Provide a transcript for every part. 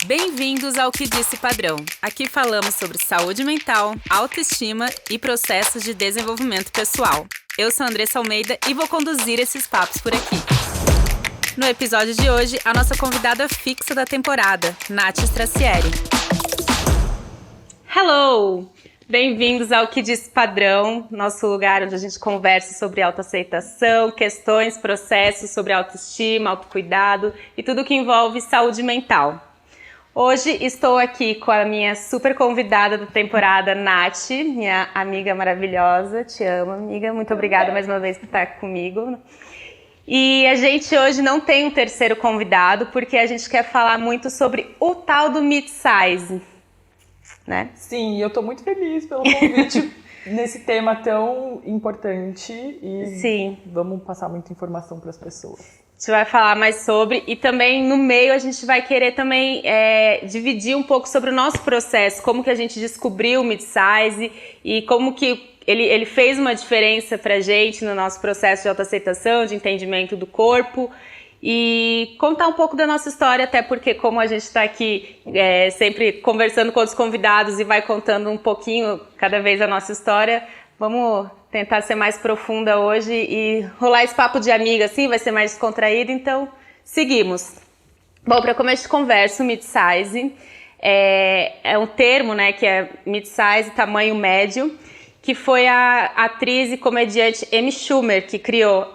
Bem-vindos ao Que Disse Padrão. Aqui falamos sobre saúde mental, autoestima e processos de desenvolvimento pessoal. Eu sou a Andressa Almeida e vou conduzir esses papos por aqui. No episódio de hoje, a nossa convidada fixa da temporada, Nath Stracieri. Hello! Bem-vindos ao Que Disse Padrão, nosso lugar onde a gente conversa sobre autoaceitação, questões, processos sobre autoestima, autocuidado e tudo que envolve saúde mental. Hoje estou aqui com a minha super convidada da temporada, Nath, minha amiga maravilhosa. Te amo, amiga. Muito obrigada mais uma vez por estar comigo. E a gente hoje não tem um terceiro convidado, porque a gente quer falar muito sobre o tal do mid-size, né? Sim, eu tô muito feliz pelo convite nesse tema tão importante e Sim. Vamos passar muita informação para as pessoas. A gente vai falar mais sobre, e também no meio a gente vai querer também dividir um pouco sobre o nosso processo, como que a gente descobriu o mid-size e como que ele fez uma diferença pra gente no nosso processo de autoaceitação, de entendimento do corpo, e contar um pouco da nossa história, até porque como a gente está aqui sempre conversando com outros convidados e vai contando um pouquinho cada vez a nossa história, vamos tentar ser mais profunda hoje e rolar esse papo de amiga, assim, vai ser mais descontraído, então seguimos. Bom, para começo de conversa, o mid-size é um termo, né, que é mid-size, tamanho médio, que foi a atriz e comediante Amy Schumer que criou.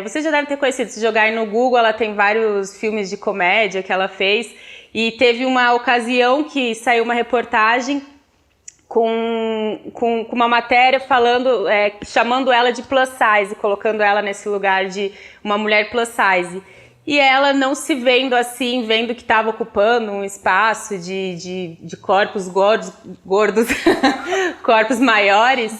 Você já deve ter conhecido, se jogar aí no Google, ela tem vários filmes de comédia que ela fez, e teve uma ocasião que saiu uma reportagem com uma matéria falando, chamando ela de plus size, colocando ela nesse lugar de uma mulher plus size. E ela, não se vendo assim, vendo que estava ocupando um espaço de corpos gordos corpos maiores,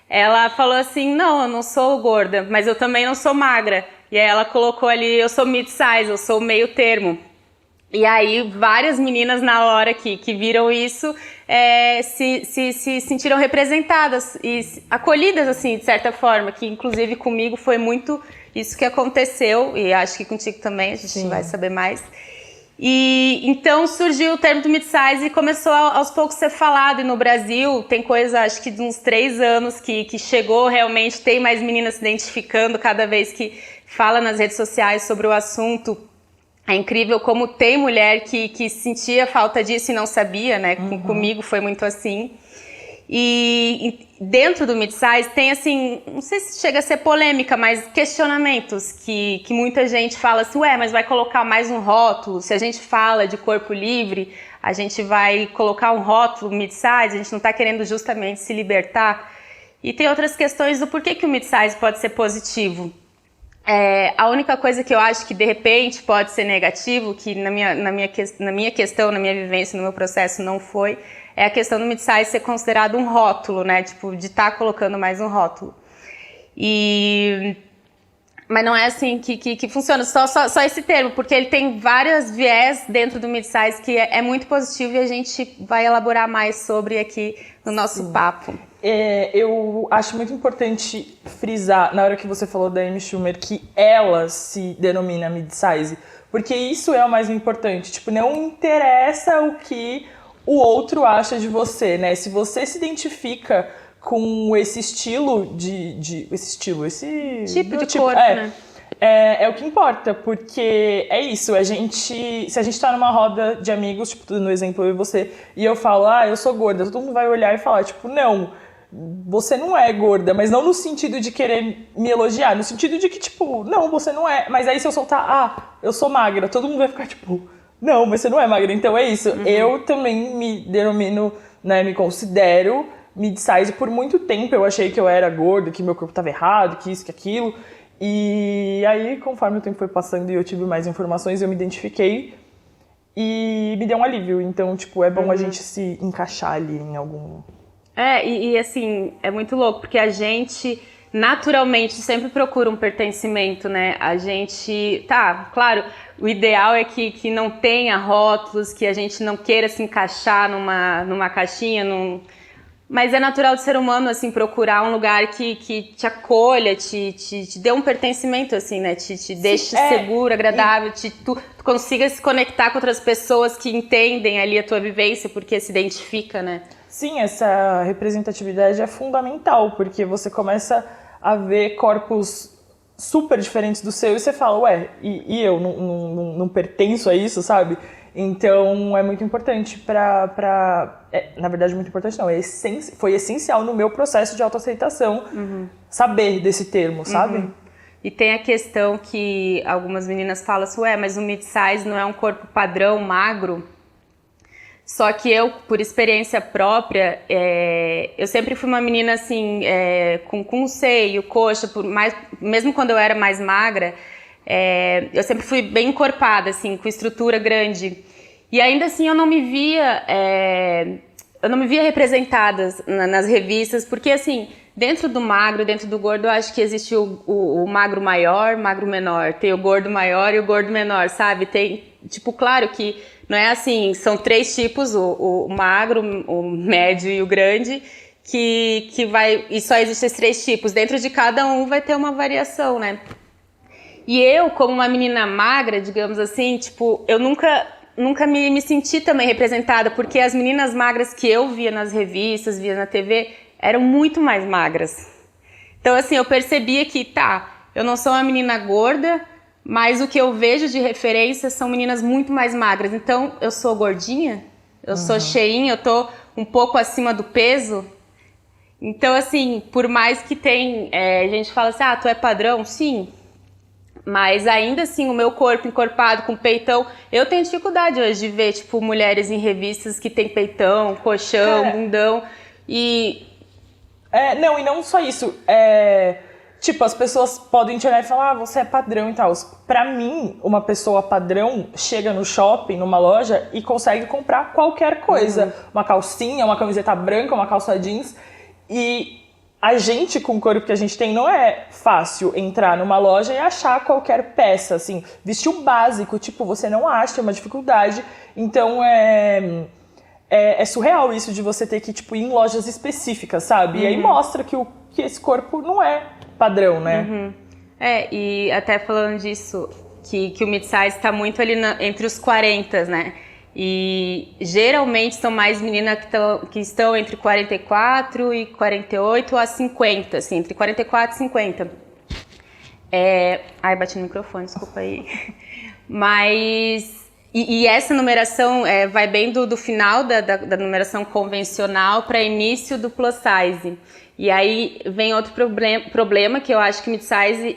ela falou assim, não, eu não sou gorda, mas eu também não sou magra. E aí ela colocou ali, eu sou mid-size, eu sou meio termo. E aí várias meninas na hora que viram isso se sentiram representadas e acolhidas, assim, de certa forma, que inclusive comigo foi muito isso que aconteceu, e acho que contigo também, a gente Sim. vai saber mais. E então surgiu o termo do mid-size e começou aos poucos a ser falado, e no Brasil tem coisa, acho que de uns 3 anos que chegou realmente, tem mais meninas se identificando cada vez que fala nas redes sociais sobre o assunto. É incrível como tem mulher que sentia falta disso e não sabia, né? Uhum. Comigo foi muito assim. E dentro do mid-size tem, assim, não sei se chega a ser polêmica, mas questionamentos que muita gente fala assim, mas vai colocar mais um rótulo? Se a gente fala de corpo livre, a gente vai colocar um rótulo mid-size, a gente não está querendo justamente se libertar. E tem outras questões do porquê que o mid-size pode ser positivo. A única coisa que eu acho que de repente pode ser negativo, que na minha questão, na minha vivência, no meu processo não foi, é a questão do mid-size ser considerado um rótulo, né? Tipo, de estar colocando mais um rótulo. Mas não é assim que funciona, só esse termo, porque ele tem vários viés dentro do mid-size que é muito positivo, e a gente vai elaborar mais sobre aqui no nosso papo. Eu acho muito importante frisar, na hora que você falou da Amy Schumer, que ela se denomina mid-size, porque isso é o mais importante. Tipo, não interessa o que o outro acha de você, né? Se você se identifica com esse estilo esse tipo de corpo, né? É o que importa, porque é isso, se a gente tá numa roda de amigos, tipo, no exemplo eu e você, e eu falo, eu sou gorda, todo mundo vai olhar e falar, tipo, não, você não é gorda, mas não no sentido de querer me elogiar, no sentido de que, tipo, não, você não é, mas aí se eu soltar, eu sou magra, todo mundo vai ficar, tipo, não, mas você não é magra, então é isso. Uhum. Eu também me denomino, né, me considero mid-size. Por muito tempo eu achei que eu era gorda, que meu corpo tava errado, que isso, que aquilo. E aí, conforme o tempo foi passando e eu tive mais informações, eu me identifiquei e me deu um alívio. Então, tipo, é bom a gente se encaixar ali em algum... E assim, é muito louco, porque a gente naturalmente sempre procura um pertencimento, né? A gente, claro, o ideal é que não tenha rótulos, que a gente não queira se encaixar numa caixinha, Mas é natural do ser humano, assim, procurar um lugar que te acolha, te dê um pertencimento, assim, né? Te deixe seguro, agradável, tu consiga se conectar com outras pessoas que entendem ali a tua vivência, porque se identifica, né? Sim, essa representatividade é fundamental, porque você começa a ver corpos super diferentes do seu e você fala, ué, e eu não pertenço a isso, sabe? Então é muito importante na verdade, muito importante não, foi essencial no meu processo de autoaceitação saber desse termo, sabe? E tem a questão que algumas meninas falam assim, ué, mas o mid-size não é um corpo padrão, magro? Só que eu, por experiência própria, eu sempre fui uma menina assim, com seio, coxa, mesmo quando eu era mais magra, eu sempre fui bem encorpada, assim, com estrutura grande. E ainda assim eu não me via representada nas revistas, porque assim, dentro do magro, dentro do gordo, eu acho que existe o magro maior, magro menor. Tem o gordo maior e o gordo menor, sabe? Tem, tipo, claro que não é assim, são 3 tipos, o magro, o médio e o grande, e só existem esses 3 tipos. Dentro de cada um vai ter uma variação, né? E eu, como uma menina magra, digamos assim, tipo, eu nunca me senti também representada, porque as meninas magras que eu via nas revistas, via na TV, eram muito mais magras. Então, assim, eu percebia que, eu não sou uma menina gorda, mas o que eu vejo de referência são meninas muito mais magras. Então, eu sou gordinha, eu sou cheinha, eu tô um pouco acima do peso. Então, assim, por mais que a gente fala assim, tu é padrão? Sim. Mas ainda assim, o meu corpo encorpado com peitão, eu tenho dificuldade hoje de ver, tipo, mulheres em revistas que tem peitão, colchão, bundão e... Não, e não só isso. Tipo, as pessoas podem te olhar e falar, você é padrão e tal. Pra mim, uma pessoa padrão chega no shopping, numa loja, e consegue comprar qualquer coisa. Uma calcinha, uma camiseta branca, uma calça jeans. E a gente, com o corpo que a gente tem, não é fácil entrar numa loja e achar qualquer peça, assim. Vestir o básico, tipo, você não acha, é uma dificuldade. Então, é surreal isso de você ter que, tipo, ir em lojas específicas, sabe? E aí mostra que esse corpo não é padrão, né? E até falando disso, que o mid-size tá muito ali entre os 40, né? E geralmente são mais meninas que estão entre 44 e 48 a 50, assim, entre 44 e 50. Ai, bati no microfone, desculpa aí. Mas... E essa numeração vai bem do final da numeração convencional para início do plus size. E aí vem outro problema que eu acho que mid-size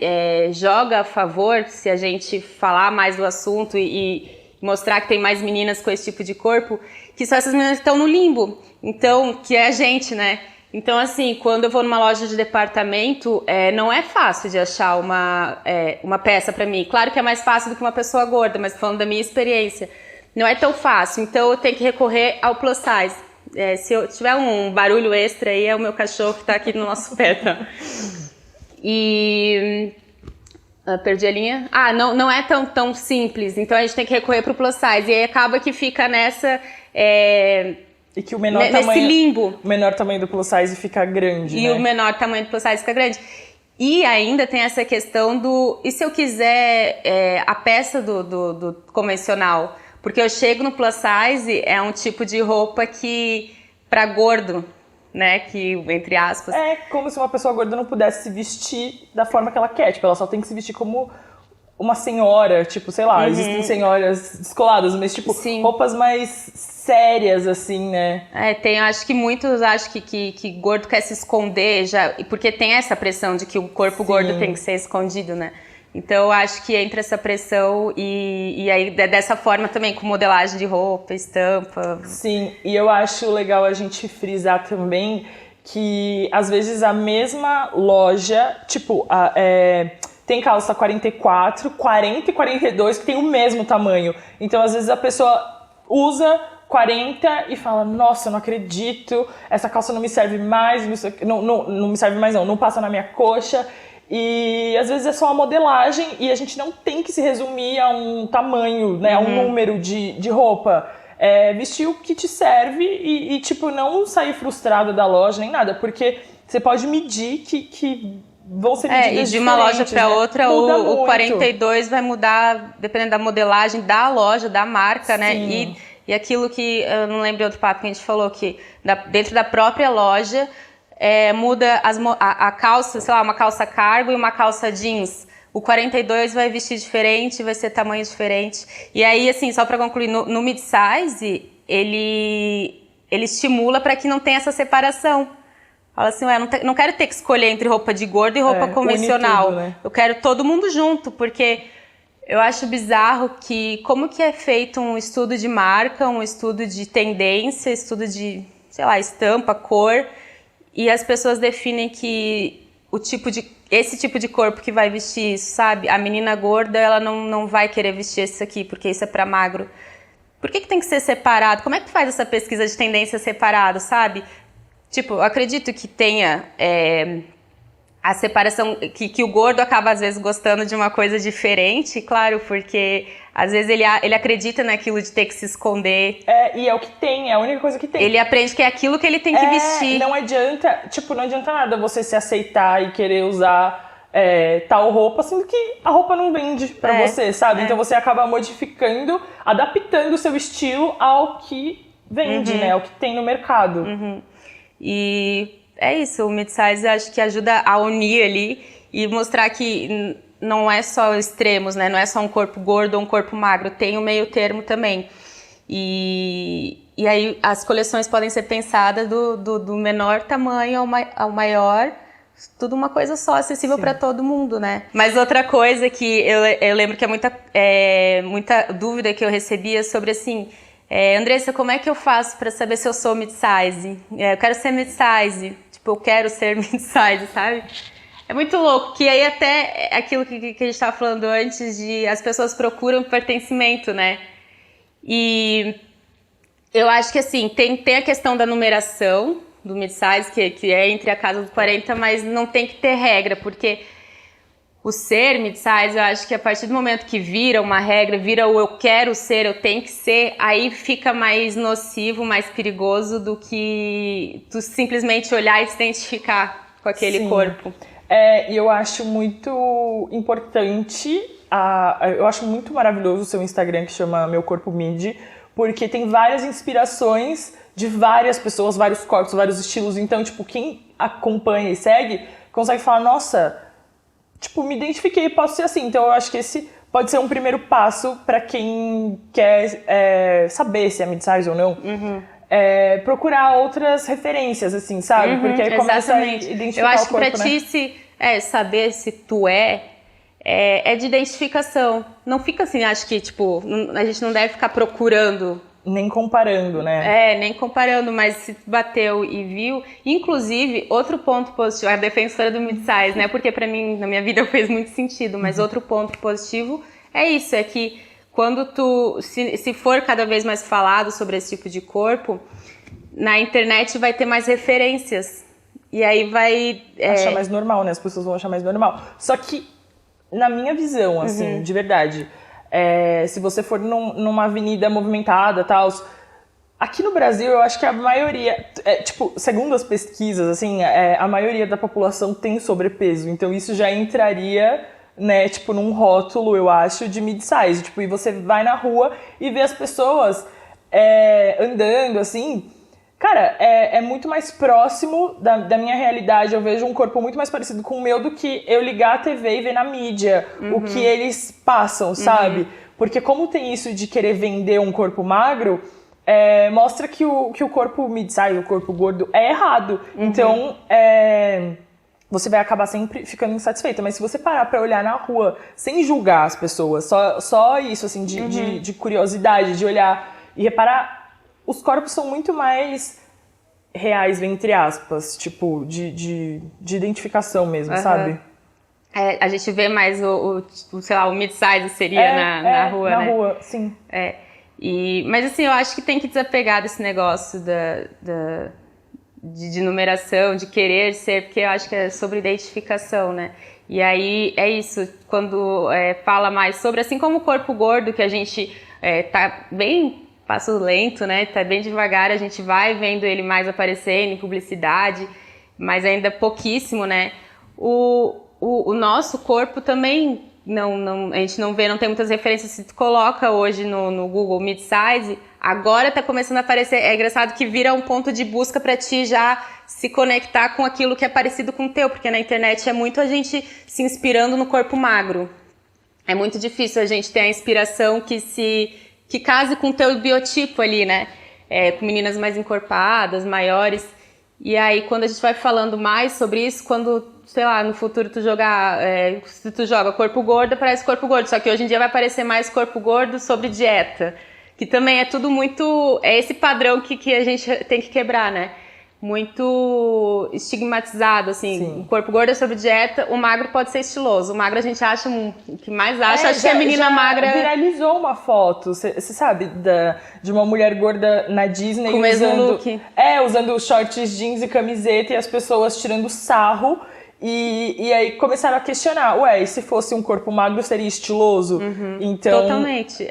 joga a favor, se a gente falar mais do assunto e mostrar que tem mais meninas com esse tipo de corpo, que são essas meninas que estão no limbo, então, que é a gente, né? Então, assim, quando eu vou numa loja de departamento, não é fácil de achar uma peça pra mim. Claro que é mais fácil do que uma pessoa gorda, mas falando da minha experiência, não é tão fácil. Então, eu tenho que recorrer ao plus size. Se eu tiver um barulho extra aí, é o meu cachorro que tá aqui no nosso pé, tá? E... perdi a linha. Não é tão simples. Então, a gente tem que recorrer pro plus size. E aí, acaba que fica nessa... E que o menor nesse limbo. O menor tamanho do plus size fica grande, E né? o menor tamanho do plus size fica grande. E ainda tem essa questão do... E se eu quiser a peça do convencional? Porque eu chego no plus size, é um tipo de roupa que... Pra gordo, né? Que, entre aspas... É como se uma pessoa gorda não pudesse se vestir da forma que ela quer. Tipo, ela só tem que se vestir como... uma senhora, tipo, sei lá, existem senhoras descoladas, mas tipo, Sim. roupas mais sérias, assim, né? Acho que muitos acham que gordo quer se esconder, porque tem essa pressão de que o corpo gordo tem que ser escondido, né? Então, eu acho que entra essa pressão e aí dessa forma também, com modelagem de roupa, estampa. Sim, e eu acho legal a gente frisar também que, às vezes, a mesma loja, tipo, tem calça 44, 40 e 42 que tem o mesmo tamanho. Então, às vezes, a pessoa usa 40 e fala, nossa, eu não acredito, essa calça não me serve mais, não me serve mais não passa na minha coxa. E às vezes é só uma modelagem e a gente não tem que se resumir a um tamanho, né, a um número de roupa. vestir o que te serve e, tipo, não sair frustrado da loja nem nada, porque você pode medir que vão ser medidas e de uma loja para outra, o 42 vai mudar, dependendo da modelagem da loja, da marca, né? E aquilo que, eu não lembro outro papo que a gente falou, que dentro da própria loja, muda a calça, sei lá, uma calça cargo e uma calça jeans. O 42 vai vestir diferente, vai ser tamanho diferente. E aí, assim, só para concluir, no mid-size, ele estimula para que não tenha essa separação. Fala assim, não quero ter que escolher entre roupa de gordo e roupa convencional. Tudo, né? Eu quero todo mundo junto, porque eu acho bizarro que como que é feito um estudo de marca, um estudo de tendência, estudo de, sei lá, estampa, cor, e as pessoas definem que esse tipo de corpo que vai vestir isso, sabe? A menina gorda, ela não vai querer vestir isso aqui, porque isso é pra magro. Por que tem que ser separado? Como é que faz essa pesquisa de tendência separado, sabe? Tipo, eu acredito que tenha a separação, que o gordo acaba às vezes gostando de uma coisa diferente, claro, porque às vezes ele acredita naquilo de ter que se esconder. E é o que tem, é a única coisa que tem. Ele aprende que é aquilo que ele tem que vestir. Não adianta nada você se aceitar e querer usar tal roupa, sendo que a roupa não vende pra você, sabe? Então você acaba modificando, adaptando o seu estilo ao que vende, né? Ao que tem no mercado. E é isso, o mid-size eu acho que ajuda a unir ali e mostrar que não é só extremos, né? Não é só um corpo gordo ou um corpo magro, tem o meio termo também. E aí as coleções podem ser pensadas do menor tamanho ao maior, tudo uma coisa só, acessível para todo mundo, né? Mas outra coisa que eu lembro que é muita dúvida que eu recebia sobre assim... Andressa, como é que eu faço para saber se eu sou mid-size? Eu quero ser mid-size. Tipo, eu quero ser mid-size, sabe? É muito louco, que aí até aquilo que a gente estava falando antes, de as pessoas procuram pertencimento, né? E eu acho que assim, tem a questão da numeração do mid-size, que é entre a casa dos 40, mas não tem que ter regra, porque... O ser mid-size, eu acho que a partir do momento que vira uma regra, vira o eu quero ser, eu tenho que ser, aí fica mais nocivo, mais perigoso do que tu simplesmente olhar e se identificar com aquele corpo. E eu acho muito importante, eu acho muito maravilhoso o seu Instagram que chama Meu Corpo Mid, porque tem várias inspirações de várias pessoas, vários corpos, vários estilos. Então, tipo, quem acompanha e segue consegue falar, nossa... Tipo, me identifiquei, posso ser assim. Então eu acho que esse pode ser um primeiro passo para quem quer saber se é mid-size ou não. Procurar outras referências, assim, sabe? Porque aí começa a identificar eu acho o corpo, que pra ti, saber se tu é de identificação. Não fica assim, acho que, tipo, a gente não deve ficar procurando... Nem comparando, né? Nem comparando, mas se bateu e viu. Inclusive, outro ponto positivo, a defensora do mid-size, né? Porque pra mim, na minha vida, fez muito sentido. Mas outro ponto positivo é isso, é que quando se for cada vez mais falado sobre esse tipo de corpo, na internet vai ter mais referências. E aí vai... Achar mais normal, né? As pessoas vão achar mais normal. Só que, na minha visão, assim, de verdade... se você for numa avenida movimentada e tal, aqui no Brasil eu acho que a maioria, tipo, segundo as pesquisas, assim, a maioria da população tem sobrepeso, então isso já entraria, né, tipo, num rótulo, eu acho, de mid-size, tipo, e você vai na rua e vê as pessoas andando, assim, cara, é muito mais próximo da minha realidade. Eu vejo um corpo muito mais parecido com o meu do que eu ligar a TV e ver na mídia o que eles passam, sabe? Porque como tem isso de querer vender um corpo magro, mostra que o corpo mid-size, o corpo gordo, é errado. Então, você vai acabar sempre ficando insatisfeita. Mas se você parar pra olhar na rua, sem julgar as pessoas, só isso, assim, de curiosidade, de olhar e reparar... Os corpos são muito mais reais, entre aspas, tipo, de identificação mesmo, sabe? A gente vê mais sei lá, o mid-size seria na rua, né? Na rua, sim. Mas assim, eu acho que tem que desapegar desse negócio de numeração, de querer ser, porque eu acho que é sobre identificação, né? E aí é isso, quando fala mais sobre, assim como o corpo gordo, que a gente tá bem passo lento, né? Tá bem devagar, a gente vai vendo ele mais aparecendo em publicidade, mas ainda pouquíssimo, né? O nosso corpo também a gente não vê, não tem muitas referências. Se tu coloca hoje no Google mid-size, agora tá começando a aparecer. É engraçado que vira um ponto de busca para ti já se conectar com aquilo que é parecido com o teu, porque na internet é muito a gente se inspirando no corpo magro. É muito difícil a gente ter a inspiração que case com o teu biotipo ali, né? Com meninas mais encorpadas, maiores. E aí, quando a gente vai falando mais sobre isso, quando, sei lá, no futuro tu jogar, se tu joga corpo gordo, aparece corpo gordo. Só que hoje em dia vai aparecer mais corpo gordo sobre dieta. Que também é tudo muito... É esse padrão que a gente tem que quebrar, né? Muito estigmatizado, assim. Sim. O corpo gordo é sobre dieta, o magro pode ser estiloso. O magro a gente acha, o que mais acha, acho que a menina magra... Viralizou uma foto, você sabe, de uma mulher gorda na Disney com o mesmo look. Usando shorts, jeans e camiseta e as pessoas tirando sarro. E aí começaram a questionar, e se fosse um corpo magro seria estiloso? Então, totalmente.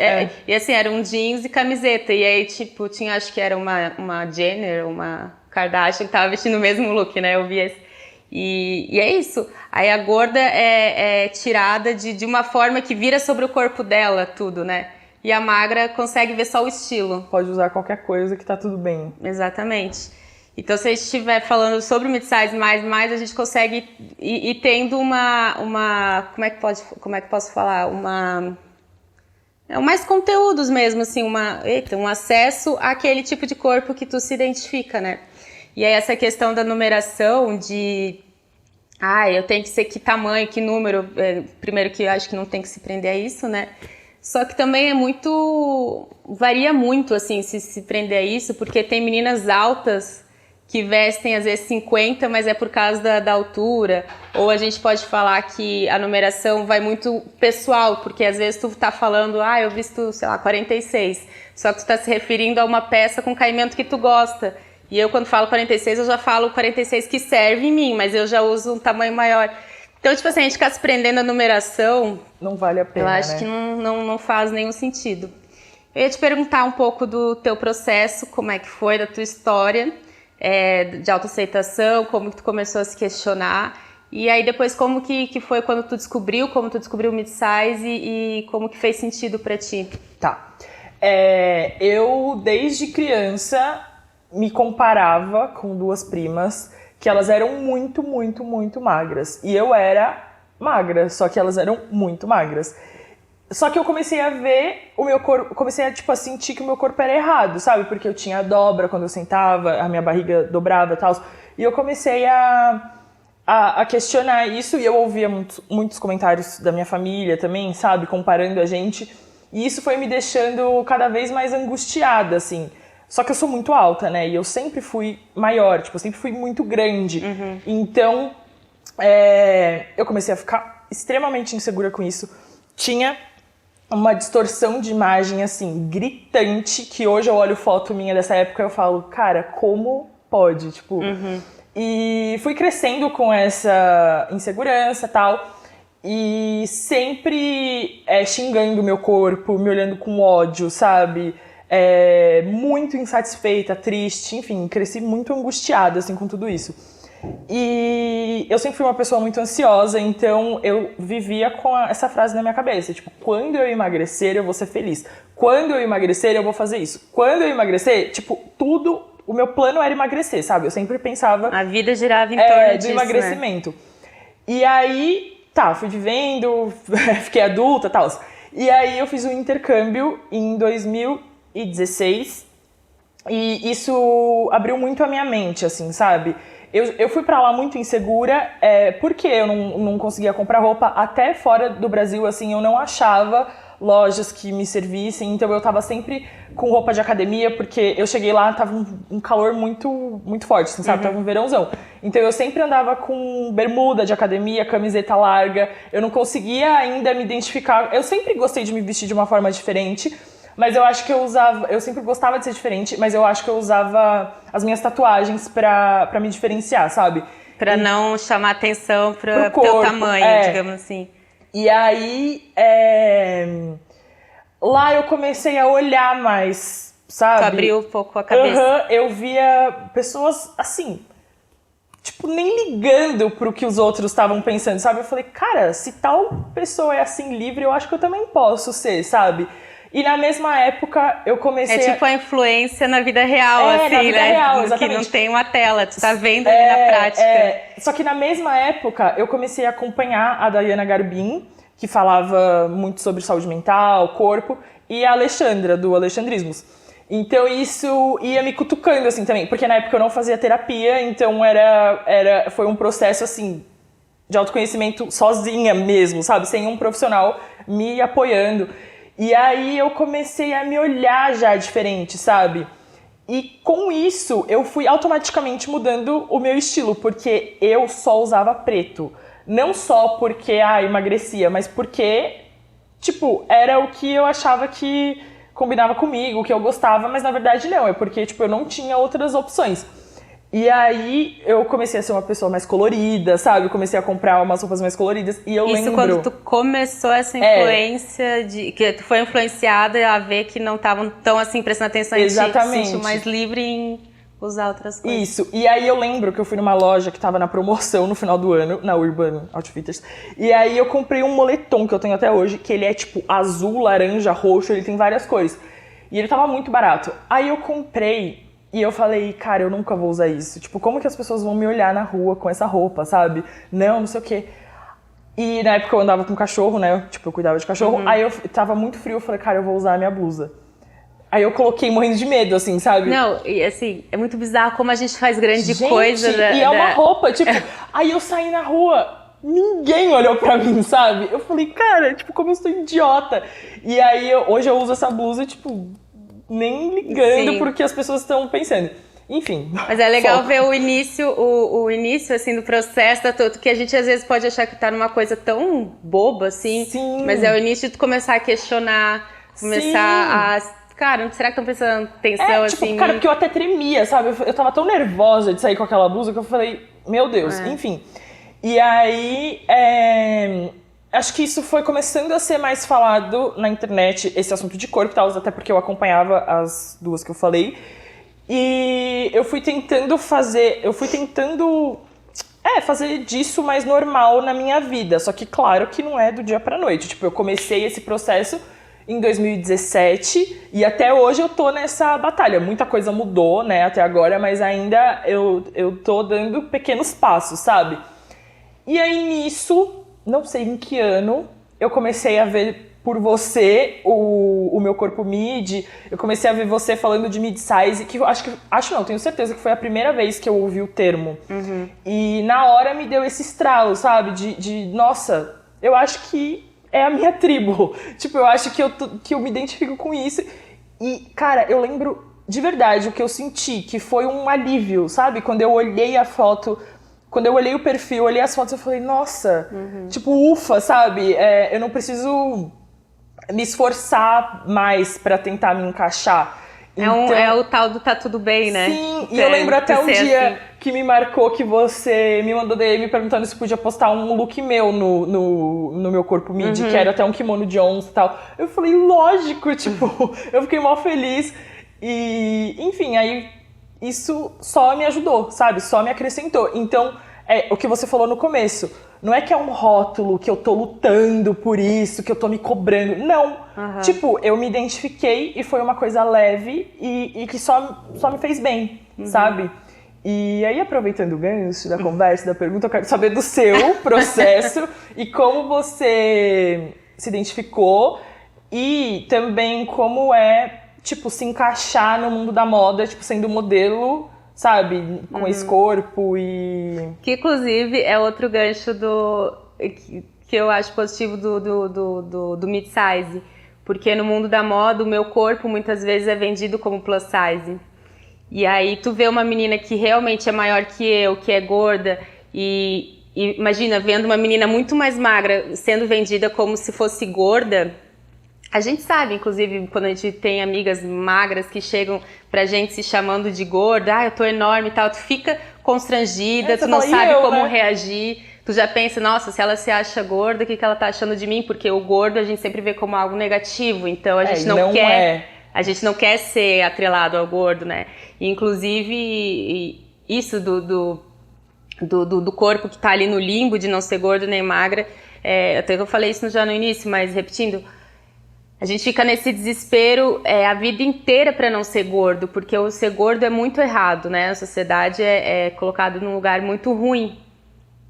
E assim, era um jeans e camiseta. E aí, tipo, tinha, acho que era uma Jenner, uma Kardashian que tava vestindo o mesmo look, né? Eu vi esse. E é isso. Aí a gorda é tirada de uma forma que vira sobre o corpo dela tudo, né? E a magra consegue ver só o estilo. Pode usar qualquer coisa que tá tudo bem. Exatamente. Então, se a gente estiver falando sobre o mid-size mais, a gente consegue ir tendo como é que posso falar? Mais conteúdos mesmo, assim, um acesso àquele tipo de corpo que tu se identifica, né? E aí essa questão da numeração eu tenho que ser que tamanho, que número, primeiro que eu acho que não tem que se prender a isso, né? Só que também varia muito, assim, se prender a isso, porque tem meninas altas que vestem às vezes 50, mas é por causa da altura. Ou a gente pode falar que a numeração vai muito pessoal, porque às vezes tu tá falando, eu visto, sei lá, 46. Só que tu tá se referindo a uma peça com caimento que tu gosta. E eu, quando falo 46, eu já falo 46 que serve em mim, mas eu já uso um tamanho maior. Então, tipo assim, a gente ficar se prendendo a numeração... Não vale a pena, eu acho que não faz nenhum sentido. Eu ia te perguntar um pouco do teu processo, como é que foi, da tua história... de autoaceitação, como que tu começou a se questionar, e aí depois como que foi quando tu descobriu o mid-size e como que fez sentido pra ti? Tá. Eu, desde criança, me comparava com duas primas, que elas eram muito, muito, muito magras. E eu era magra, só que elas eram muito magras. Só que eu comecei a ver o meu corpo, comecei a sentir que o meu corpo era errado, sabe? Porque eu tinha dobra quando eu sentava, a minha barriga dobrava e tal. E eu comecei a questionar isso, e eu ouvia muitos comentários da minha família também, sabe? Comparando a gente. E isso foi me deixando cada vez mais angustiada, assim. Só que eu sou muito alta, né? E eu sempre fui maior, eu sempre fui muito grande. Então, eu comecei a ficar extremamente insegura com isso. Tinha uma distorção de imagem, assim, gritante, que hoje eu olho foto minha dessa época e eu falo, cara, como pode? E fui crescendo com essa insegurança e tal, e sempre xingando o meu corpo, me olhando com ódio, sabe? Muito insatisfeita, triste, enfim, cresci muito angustiada, assim, com tudo isso. E eu sempre fui uma pessoa muito ansiosa, então eu vivia com essa frase na minha cabeça, tipo, quando eu emagrecer eu vou ser feliz, quando eu emagrecer eu vou fazer isso, quando eu emagrecer, tipo, tudo, o meu plano era emagrecer, sabe? Eu sempre pensava... A vida girava em torno disso, do emagrecimento. Né? E aí, fui vivendo, fiquei adulta e tal, e aí eu fiz um intercâmbio em 2016 e isso abriu muito a minha mente, assim, sabe? Eu fui pra lá muito insegura, porque eu não conseguia comprar roupa até fora do Brasil, assim, eu não achava lojas que me servissem, então eu tava sempre com roupa de academia, porque eu cheguei lá, tava um calor muito, muito forte, assim, sabe? Tava um verãozão. Então eu sempre andava com bermuda de academia, camiseta larga, eu não conseguia ainda me identificar, eu sempre gostei de me vestir de uma forma diferente, mas eu acho que eu sempre gostava de ser diferente, mas eu acho que eu usava as minhas tatuagens pra me diferenciar, sabe? Pra não chamar atenção pro teu tamanho, digamos assim. E aí, lá eu comecei a olhar mais sabe? Tu abriu um pouco a cabeça. Eu via pessoas, assim, tipo, nem ligando pro que os outros estavam pensando, sabe? Eu falei, cara, se tal pessoa é assim livre, eu acho que eu também posso ser, sabe? E na mesma época eu comecei É tipo a influência na vida real, assim, na vida né? real, Que exatamente. não tem uma tela, tu tá vendo ali na prática. Só que na mesma época eu comecei a acompanhar a Dayana Garbin, que falava muito sobre saúde mental, corpo, e a Alexandra, do Alexandrismos. Então isso ia me cutucando, assim, também. Porque na época eu não fazia terapia, então foi um processo, assim, de autoconhecimento sozinha mesmo, sabe? Sem um profissional me apoiando. E aí eu comecei a me olhar já diferente, sabe? E com isso eu fui automaticamente mudando o meu estilo, porque eu só usava preto. Não só porque emagrecia, mas porque, tipo, era o que eu achava que combinava comigo, o que eu gostava, mas na verdade não, é porque, tipo, eu não tinha outras opções. E aí eu comecei a ser uma pessoa mais colorida, sabe? Eu comecei a comprar umas roupas mais coloridas e eu Isso lembro... quando tu começou essa influência, que tu foi influenciada a ver que não estavam tão assim prestando atenção em ti, te sentiu mais livre em usar outras coisas. Isso, e aí eu lembro que eu fui numa loja que tava na promoção no final do ano, na Urban Outfitters, e aí eu comprei um moletom que eu tenho até hoje, que ele é tipo azul, laranja, roxo, ele tem várias cores. E ele tava muito barato. Aí eu comprei e eu falei, cara, eu nunca vou usar isso. Tipo, como que as pessoas vão me olhar na rua com essa roupa, sabe? Não sei o quê. E na época eu andava com cachorro, né? Tipo, eu cuidava de cachorro. Aí eu tava muito frio, eu falei, cara, eu vou usar a minha blusa. Aí eu coloquei morrendo de medo, assim, sabe? Não, e assim, é muito bizarro como a gente faz grande coisa. E é uma roupa, tipo... Aí eu saí na rua, ninguém olhou pra mim, sabe? Eu falei, cara, tipo, como eu sou idiota. E aí, hoje eu uso essa blusa, tipo, nem ligando pro que as pessoas estão pensando. Enfim. Mas é legal ver o início, assim, do processo da tudo, que a gente às vezes pode achar que tá numa coisa tão boba, assim. Sim. Mas é o início de tu começar a questionar, começar a... Cara, será que estão prestando atenção, tipo, assim? Cara, porque eu até tremia, sabe? Eu tava tão nervosa de sair com aquela blusa que eu falei, meu Deus, enfim. E aí, acho que isso foi começando a ser mais falado na internet, esse assunto de corpo e tal, até porque eu acompanhava as duas que eu falei. E eu fui tentando fazer disso mais normal na minha vida. Só que, claro, que não é do dia pra noite. Tipo, eu comecei esse processo em 2017 e até hoje eu tô nessa batalha. Muita coisa mudou, né, até agora, mas ainda eu tô dando pequenos passos, sabe? E aí nisso, não sei em que ano, eu comecei a ver por você o meu corpo mid, eu comecei a ver você falando de mid-size, que tenho certeza que foi a primeira vez que eu ouvi o termo. E na hora me deu esse estralo, sabe? Nossa, eu acho que é a minha tribo. Tipo, eu acho que eu me identifico com isso. E, cara, eu lembro de verdade o que eu senti, que foi um alívio, sabe? Quando eu olhei a foto, quando eu olhei o perfil, olhei as fotos, eu falei, nossa, tipo, ufa, sabe? Eu não preciso me esforçar mais pra tentar me encaixar. Então, é o tal do tá tudo bem, né? Sim, e eu lembro até um dia assim, que me marcou que você me mandou DM perguntando se podia postar um look meu no meu corpo mid, que era até um kimono de onça e tal. Eu falei, lógico, tipo, eu fiquei mó feliz. E, enfim, aí isso só me ajudou, sabe? Só me acrescentou. Então, o que você falou no começo. Não é que é um rótulo, que eu tô lutando por isso, que eu tô me cobrando. Não. Tipo, eu me identifiquei e foi uma coisa leve e que só me fez bem, sabe? E aí, aproveitando o gancho da conversa, da pergunta, eu quero saber do seu processo e como você se identificou e também como tipo, se encaixar no mundo da moda, tipo, sendo modelo, sabe? Com esse corpo e... Que, inclusive, é outro gancho que eu acho positivo do mid-size. Porque no mundo da moda, o meu corpo muitas vezes é vendido como plus size. E aí tu vê uma menina que realmente é maior que eu, que é gorda, e imagina, vendo uma menina muito mais magra sendo vendida como se fosse gorda. A gente sabe, inclusive, quando a gente tem amigas magras que chegam pra gente se chamando de gorda, eu tô enorme e tal, tu fica constrangida, tu não sabe como reagir, tu já pensa, nossa, se ela se acha gorda, o que ela tá achando de mim? Porque o gordo a gente sempre vê como algo negativo, então a gente não quer A gente não quer ser atrelado ao gordo, né? E, inclusive, isso do corpo que tá ali no limbo de não ser gordo nem magra, até que eu falei isso já no início, mas repetindo, a gente fica nesse desespero a vida inteira para não ser gordo, porque o ser gordo é muito errado, né? A sociedade é colocado num lugar muito ruim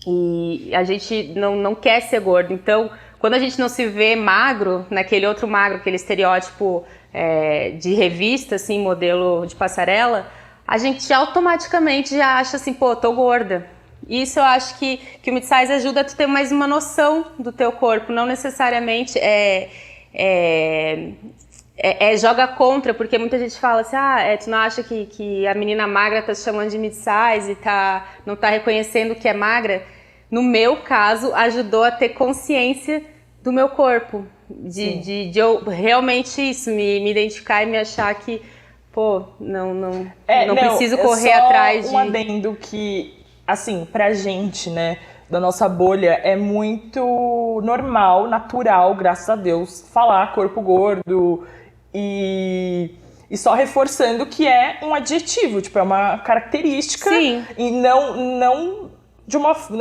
e a gente não quer ser gordo. Então, quando a gente não se vê magro, naquele outro magro, aquele estereótipo de revista, assim, modelo de passarela, a gente automaticamente já acha assim, pô, tô gorda. Isso eu acho que o mid-size ajuda a tu ter mais uma noção do teu corpo, não necessariamente joga contra, porque muita gente fala assim, tu não acha que a menina magra tá se chamando de mid-size e não tá reconhecendo que é magra? No meu caso, ajudou a ter consciência do meu corpo, de eu realmente me identificar e me achar que, pô, não preciso correr atrás de... Um adendo que, assim, pra gente, né, da nossa bolha, é muito normal, natural, graças a Deus, falar corpo gordo e só reforçando que é um adjetivo, tipo, é uma característica. Sim. E não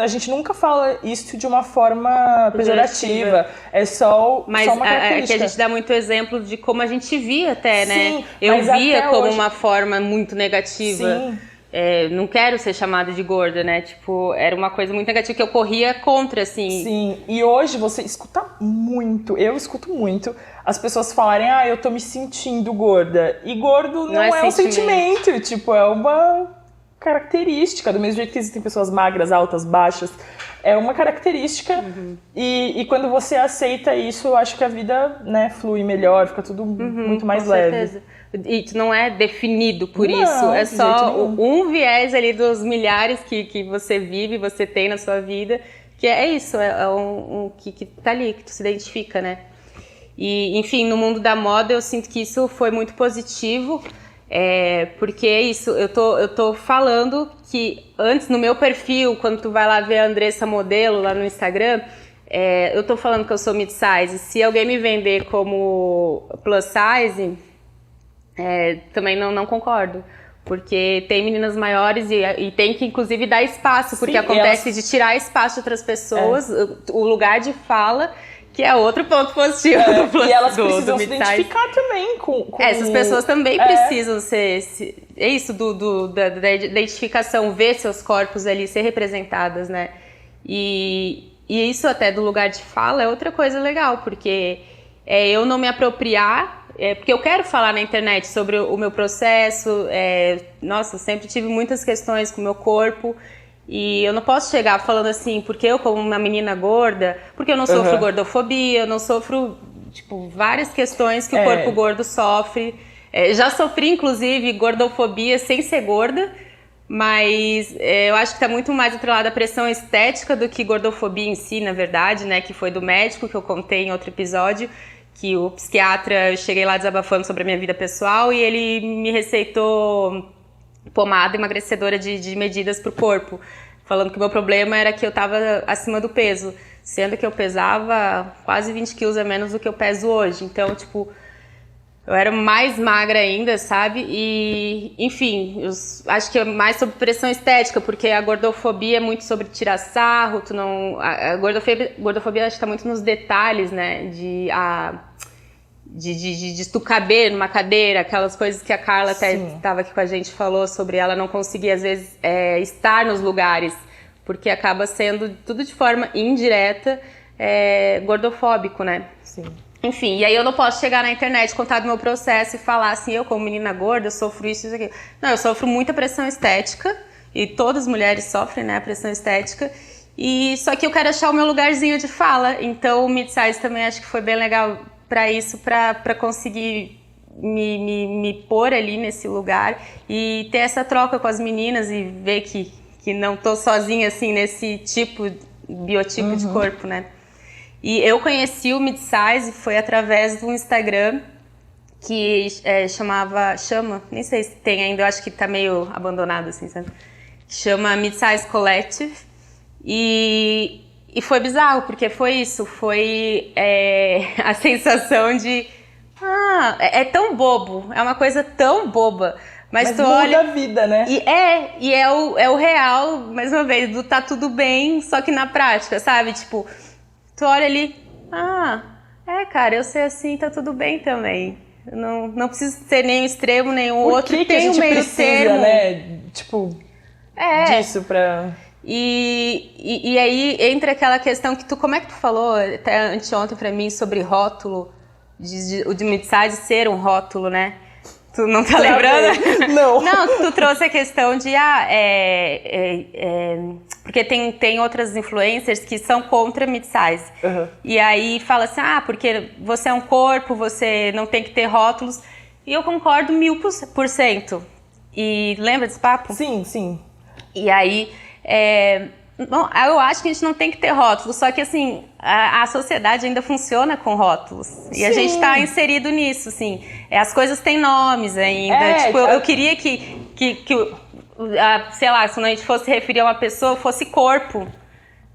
a gente nunca fala isso de uma forma pejorativa. É só uma característica. Mas que a gente dá muito exemplo de como a gente via até, né? Sim, eu via como hoje... uma forma muito negativa. Sim. Não quero ser chamada de gorda, né? Tipo, era uma coisa muito negativa que eu corria contra, assim. Sim, e hoje você escuta muito, eu escuto muito, as pessoas falarem, eu tô me sentindo gorda. E gordo não é um sentimento, tipo, é uma característica, do mesmo jeito que existem pessoas magras, altas, baixas, é uma característica. Uhum. E quando você aceita isso, eu acho que a vida, né, flui melhor, fica tudo muito mais leve. Certeza. E não é definido por isso, é só um viés ali dos milhares que você vive, você tem na sua vida, que é isso, que tá ali, que tu se identifica, né? E, enfim, no mundo da moda eu sinto que isso foi muito positivo, porque é isso, eu tô falando que antes no meu perfil, quando tu vai lá ver a Andressa Modelo lá no Instagram, eu tô falando que eu sou mid-size. Se alguém me vender como plus size, também não concordo. Porque tem meninas maiores e tem que, inclusive, dar espaço. Porque acontece de tirar espaço de outras pessoas, o lugar de fala, que é outro ponto positivo do plus. E elas precisam se identificar também com... Essas pessoas também precisam ser... É isso, da identificação, ver seus corpos ali, ser representadas, né? E isso até do lugar de fala é outra coisa legal, porque eu não me apropriar... porque eu quero falar na internet sobre o meu processo. Nossa, eu sempre tive muitas questões com o meu corpo e eu não posso chegar falando assim, porque eu como uma menina gorda, porque eu não sofro gordofobia, eu não sofro, tipo, várias questões que o corpo gordo sofre. Já sofri, inclusive, gordofobia sem ser gorda, mas eu acho que está muito mais atrelada à pressão estética do que gordofobia em si, na verdade, né, que foi do médico, que eu contei em outro episódio, que o psiquiatra, eu cheguei lá desabafando sobre a minha vida pessoal e ele me receitou pomada emagrecedora de medidas pro corpo, falando que o meu problema era que eu tava acima do peso, sendo que eu pesava quase 20 quilos a menos do que eu peso hoje. Então, tipo, eu era mais magra ainda, sabe? E, enfim, eu acho que é mais sobre pressão estética, porque a gordofobia é muito sobre tirar sarro, a gordofobia acho que tá muito nos detalhes, né? De tu caber numa cadeira, aquelas coisas que a Carla até estava aqui com a gente, falou sobre ela não conseguir, às vezes, estar nos lugares, porque acaba sendo tudo de forma indireta gordofóbico, né? Sim. Enfim, e aí eu não posso chegar na internet, contar do meu processo e falar assim, eu como menina gorda, eu sofro isso, aquilo. Não, eu sofro muita pressão estética, e todas as mulheres sofrem, né, a pressão estética, e só que eu quero achar o meu lugarzinho de fala, então o mid-size também acho que foi bem legal para isso, para conseguir me pôr ali nesse lugar e ter essa troca com as meninas e ver que não tô sozinha assim nesse biotipo de corpo, né? E eu conheci o mid-size foi através do Instagram que chama, nem sei se tem ainda, eu acho que tá meio abandonado assim, sabe? Chama Mid-Size Collective e foi bizarro, porque foi isso, foi a sensação de é tão bobo, é uma coisa tão boba. Mas tu muda olha a vida, né? E é o real, mais uma vez, do tá tudo bem, só que na prática, sabe? Tipo, tu olha ali, cara, eu sei assim, tá tudo bem também. Não preciso ser nem um extremo, nem o outro. Que tem a gente um meio precisa, termo. né? Tipo, disso pra... E aí entra aquela questão que como é que tu falou até anteontem pra mim sobre rótulo, de mid-size ser um rótulo, né? Tu não tá lembrando? Não. Não, tu trouxe a questão de, porque tem outras influencers que são contra mid-size. Uhum. E aí fala assim, porque você é um corpo, você não tem que ter rótulos. E eu concordo 1000%. E lembra desse papo? Sim, sim. E aí, bom, eu acho que a gente não tem que ter rótulos, só que assim, a sociedade ainda funciona com rótulos. E Sim. a gente tá inserido nisso, assim. As coisas têm nomes ainda. Tipo, eu queria que sei lá, se a gente fosse referir a uma pessoa, fosse corpo.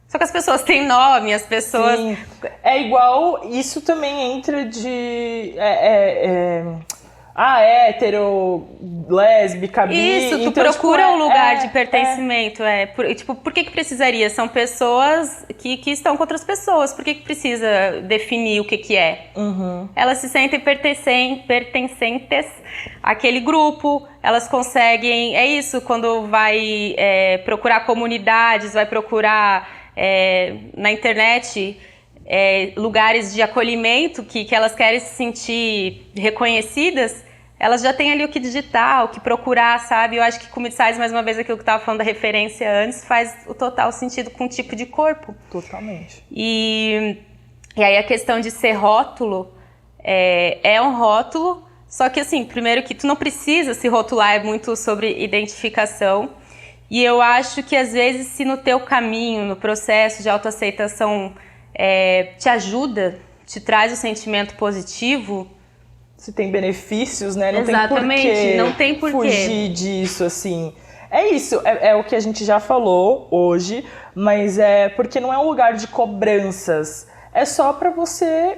Só que as pessoas têm nome, as pessoas... Sim. É igual, isso também entra de... hétero, lésbica, bi... Isso, tu então, procura tipo, um lugar de pertencimento. Por que precisaria? São pessoas que estão com outras pessoas. Por que precisa definir o que é? Uhum. Elas se sentem pertencentes àquele grupo. Elas conseguem... É isso, quando vai procurar comunidades, vai procurar na internet... lugares de acolhimento que elas querem se sentir reconhecidas, elas já têm ali o que digitar, o que procurar, sabe? Eu acho que com mid-size, mais uma vez, aquilo que eu estava falando da referência antes, faz o total sentido com o tipo de corpo. Totalmente. E aí a questão de ser rótulo, é um rótulo, só que assim, primeiro que tu não precisa se rotular, é muito sobre identificação. E eu acho que às vezes, se no teu caminho, no processo de autoaceitação, te ajuda, te traz o sentimento positivo. Se tem benefícios, né? Não Exatamente, não tem porquê fugir disso, assim. É isso, é o que a gente já falou hoje, mas porque não é um lugar de cobranças. É só pra você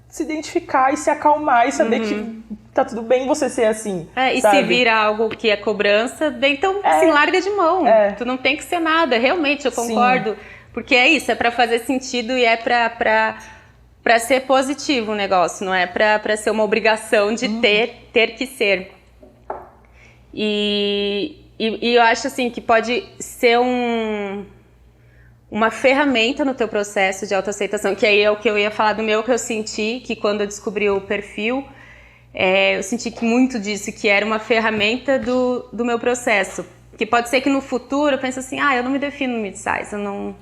se identificar e se acalmar e saber que tá tudo bem você ser assim. E sabe? se vira algo que é cobrança, bem, então assim, larga de mão. Tu não tem que ser nada, realmente, eu concordo. Sim. Porque é isso, é pra fazer sentido e é pra ser positivo o negócio, não é pra ser uma obrigação de ter que ser. E eu acho assim que pode ser uma ferramenta no teu processo de autoaceitação, que aí é o que eu ia falar do meu, que eu senti, que quando eu descobri o perfil, eu senti que muito disso, que era uma ferramenta do meu processo. Que pode ser que no futuro eu pense assim, eu não me defino no mid-size, eu não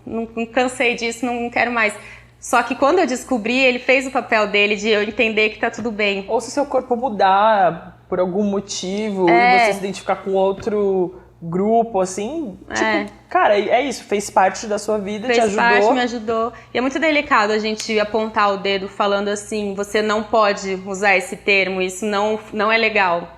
cansei disso, não quero mais. Só que quando eu descobri, ele fez o papel dele de eu entender que tá tudo bem. Ou se seu corpo mudar por algum motivo e você se identificar com outro grupo, assim, tipo, cara, é isso, fez parte da sua vida, te ajudou. Fez parte, me ajudou. E é muito delicado a gente apontar o dedo falando assim, você não pode usar esse termo, isso não é legal.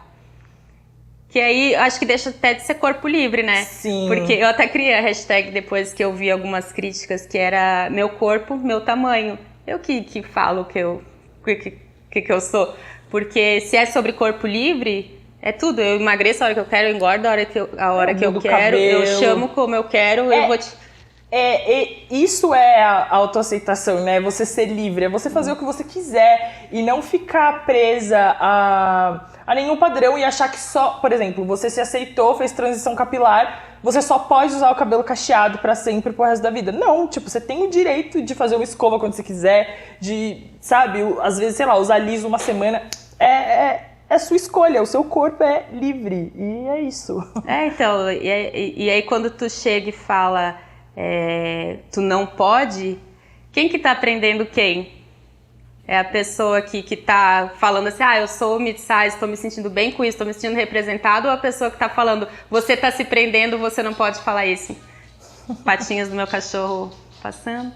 Que aí, acho que deixa até de ser corpo livre, né? Sim. Porque eu até criei a hashtag depois que eu vi algumas críticas, que era meu corpo, meu tamanho. Eu que falo que eu sou. Porque se é sobre corpo livre, é tudo. Eu emagreço a hora que eu quero, eu engordo a hora que eu quero, cabelo. Eu chamo como eu quero, eu vou te... Isso é a autoaceitação, né? Você ser livre, é você fazer o que você quiser e não ficar presa a nenhum padrão e achar que só, por exemplo, você se aceitou, fez transição capilar, você só pode usar o cabelo cacheado pra sempre pro resto da vida. Não, tipo, você tem o direito de fazer uma escova quando você quiser, de, sabe, às vezes, sei lá, usar liso uma semana. É sua escolha, o seu corpo é livre e é isso. Então, e aí quando tu chega e fala... tu não pode, quem que tá aprendendo quem? É a pessoa que tá falando assim, eu sou mid-size, tô me sentindo bem com isso, tô me sentindo representado, ou a pessoa que tá falando, você tá se prendendo, você não pode falar isso? Patinhas do meu cachorro passando.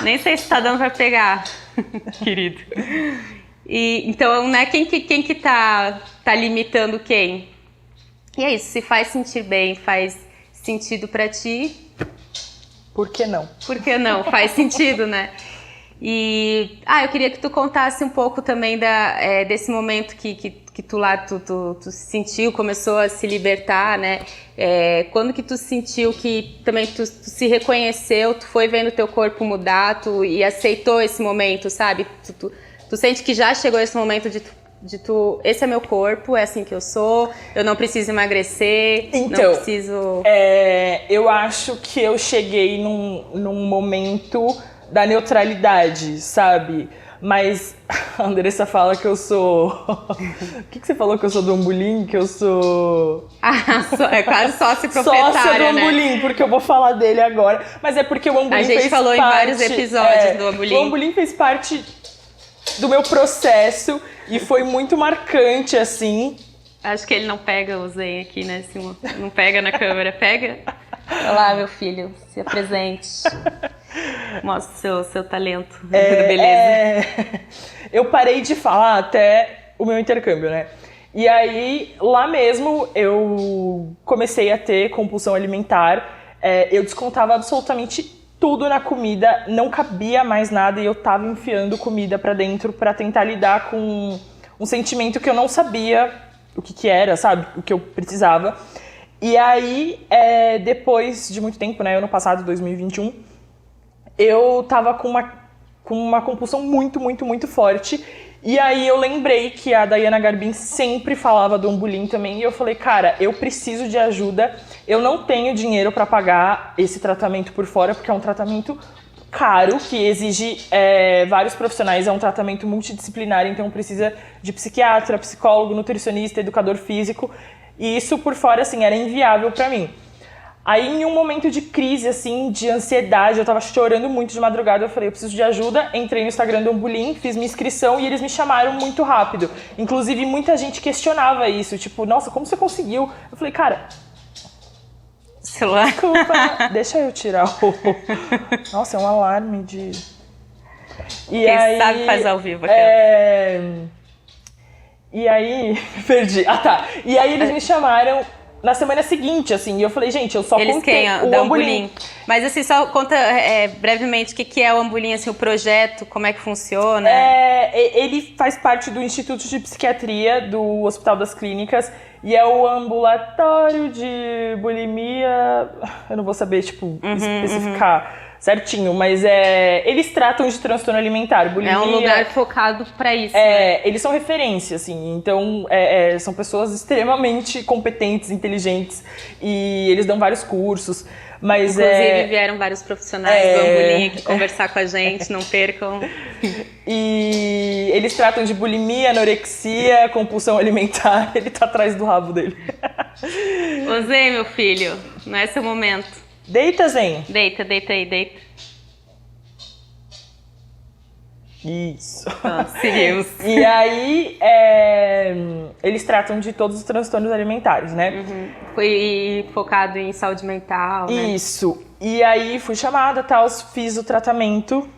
Nem sei se tá dando pra pegar, querido. Então, né, quem que tá limitando quem? E é isso, se faz sentir bem, faz sentido pra ti, por que não? Por que não? Faz sentido, né? E eu queria que tu contasse um pouco também desse momento que tu lá tu se sentiu, começou a se libertar, né? Quando que tu sentiu que também tu se reconheceu, tu foi vendo teu corpo mudar, e aceitou esse momento, sabe? Tu sente que já chegou esse momento de tu, esse é meu corpo, é assim que eu sou, eu não preciso emagrecer, então, não preciso... eu acho que eu cheguei num momento da neutralidade, sabe? Mas a Andressa fala que eu sou... O que você falou que eu sou do Ambulim? Que eu sou... É quase sócia proprietária, sócia do né? Ambulim, porque eu vou falar dele agora. Mas é porque o Ambulim fez parte... A gente falou em vários episódios do Ambulim. O Ambulim fez parte do meu processo e foi muito marcante, assim. Acho que ele não pega o Zen aqui, né, Simon? Não pega na câmera, pega? Olá, meu filho, se apresente. Mostra o seu talento, beleza. Eu parei de falar até o meu intercâmbio, né? E aí, lá mesmo, eu comecei a ter compulsão alimentar. Eu descontava absolutamente tudo na comida, não cabia mais nada e eu tava enfiando comida pra dentro pra tentar lidar com um sentimento que eu não sabia o que era, sabe? O que eu precisava. E aí, depois de muito tempo, né? Ano passado, 2021, eu tava com uma compulsão muito, muito, muito forte. E aí eu lembrei que a Daiana Garbin sempre falava do Ambulim também. E eu falei, cara, eu preciso de ajuda. Eu não tenho dinheiro pra pagar esse tratamento por fora, porque é um tratamento caro, que exige vários profissionais. É um tratamento multidisciplinar, então precisa de psiquiatra, psicólogo, nutricionista, educador físico. E isso por fora, assim, era inviável pra mim. Aí, em um momento de crise, assim, de ansiedade, eu tava chorando muito de madrugada, eu falei, eu preciso de ajuda, entrei no Instagram do Ambulim, fiz minha inscrição e eles me chamaram muito rápido. Inclusive, muita gente questionava isso, tipo, nossa, como você conseguiu? Eu falei, cara... Celular? Desculpa, deixa eu tirar o... Nossa, é um alarme de... E Quem aí, sabe faz ao vivo aqui. E aí... Perdi. Ah, tá. E aí eles me chamaram... Na semana seguinte, assim, e eu falei, gente, eu só contei o Ambulim. Mas assim, só conta brevemente o que é o Ambulim, assim, o projeto, como é que funciona. Ele faz parte do Instituto de Psiquiatria do Hospital das Clínicas e é o ambulatório de bulimia, eu não vou saber, tipo, especificar certinho, mas eles tratam de transtorno alimentar, bulimia. É um lugar focado pra isso, né? Eles são referência, assim, então são pessoas extremamente competentes, inteligentes e eles dão vários cursos, mas inclusive vieram vários profissionais do Ambulim aqui conversar com a gente, não percam. E eles tratam de bulimia, anorexia, compulsão alimentar, ele tá atrás do rabo dele. Ô Zé, meu filho, não é seu momento. Deita, Zen. Deita aí, deita. Isso. Seguimos. E aí, eles tratam de todos os transtornos alimentares, né? Foi focado em saúde mental, né? Isso. E aí, fui chamada, tal, fiz o tratamento.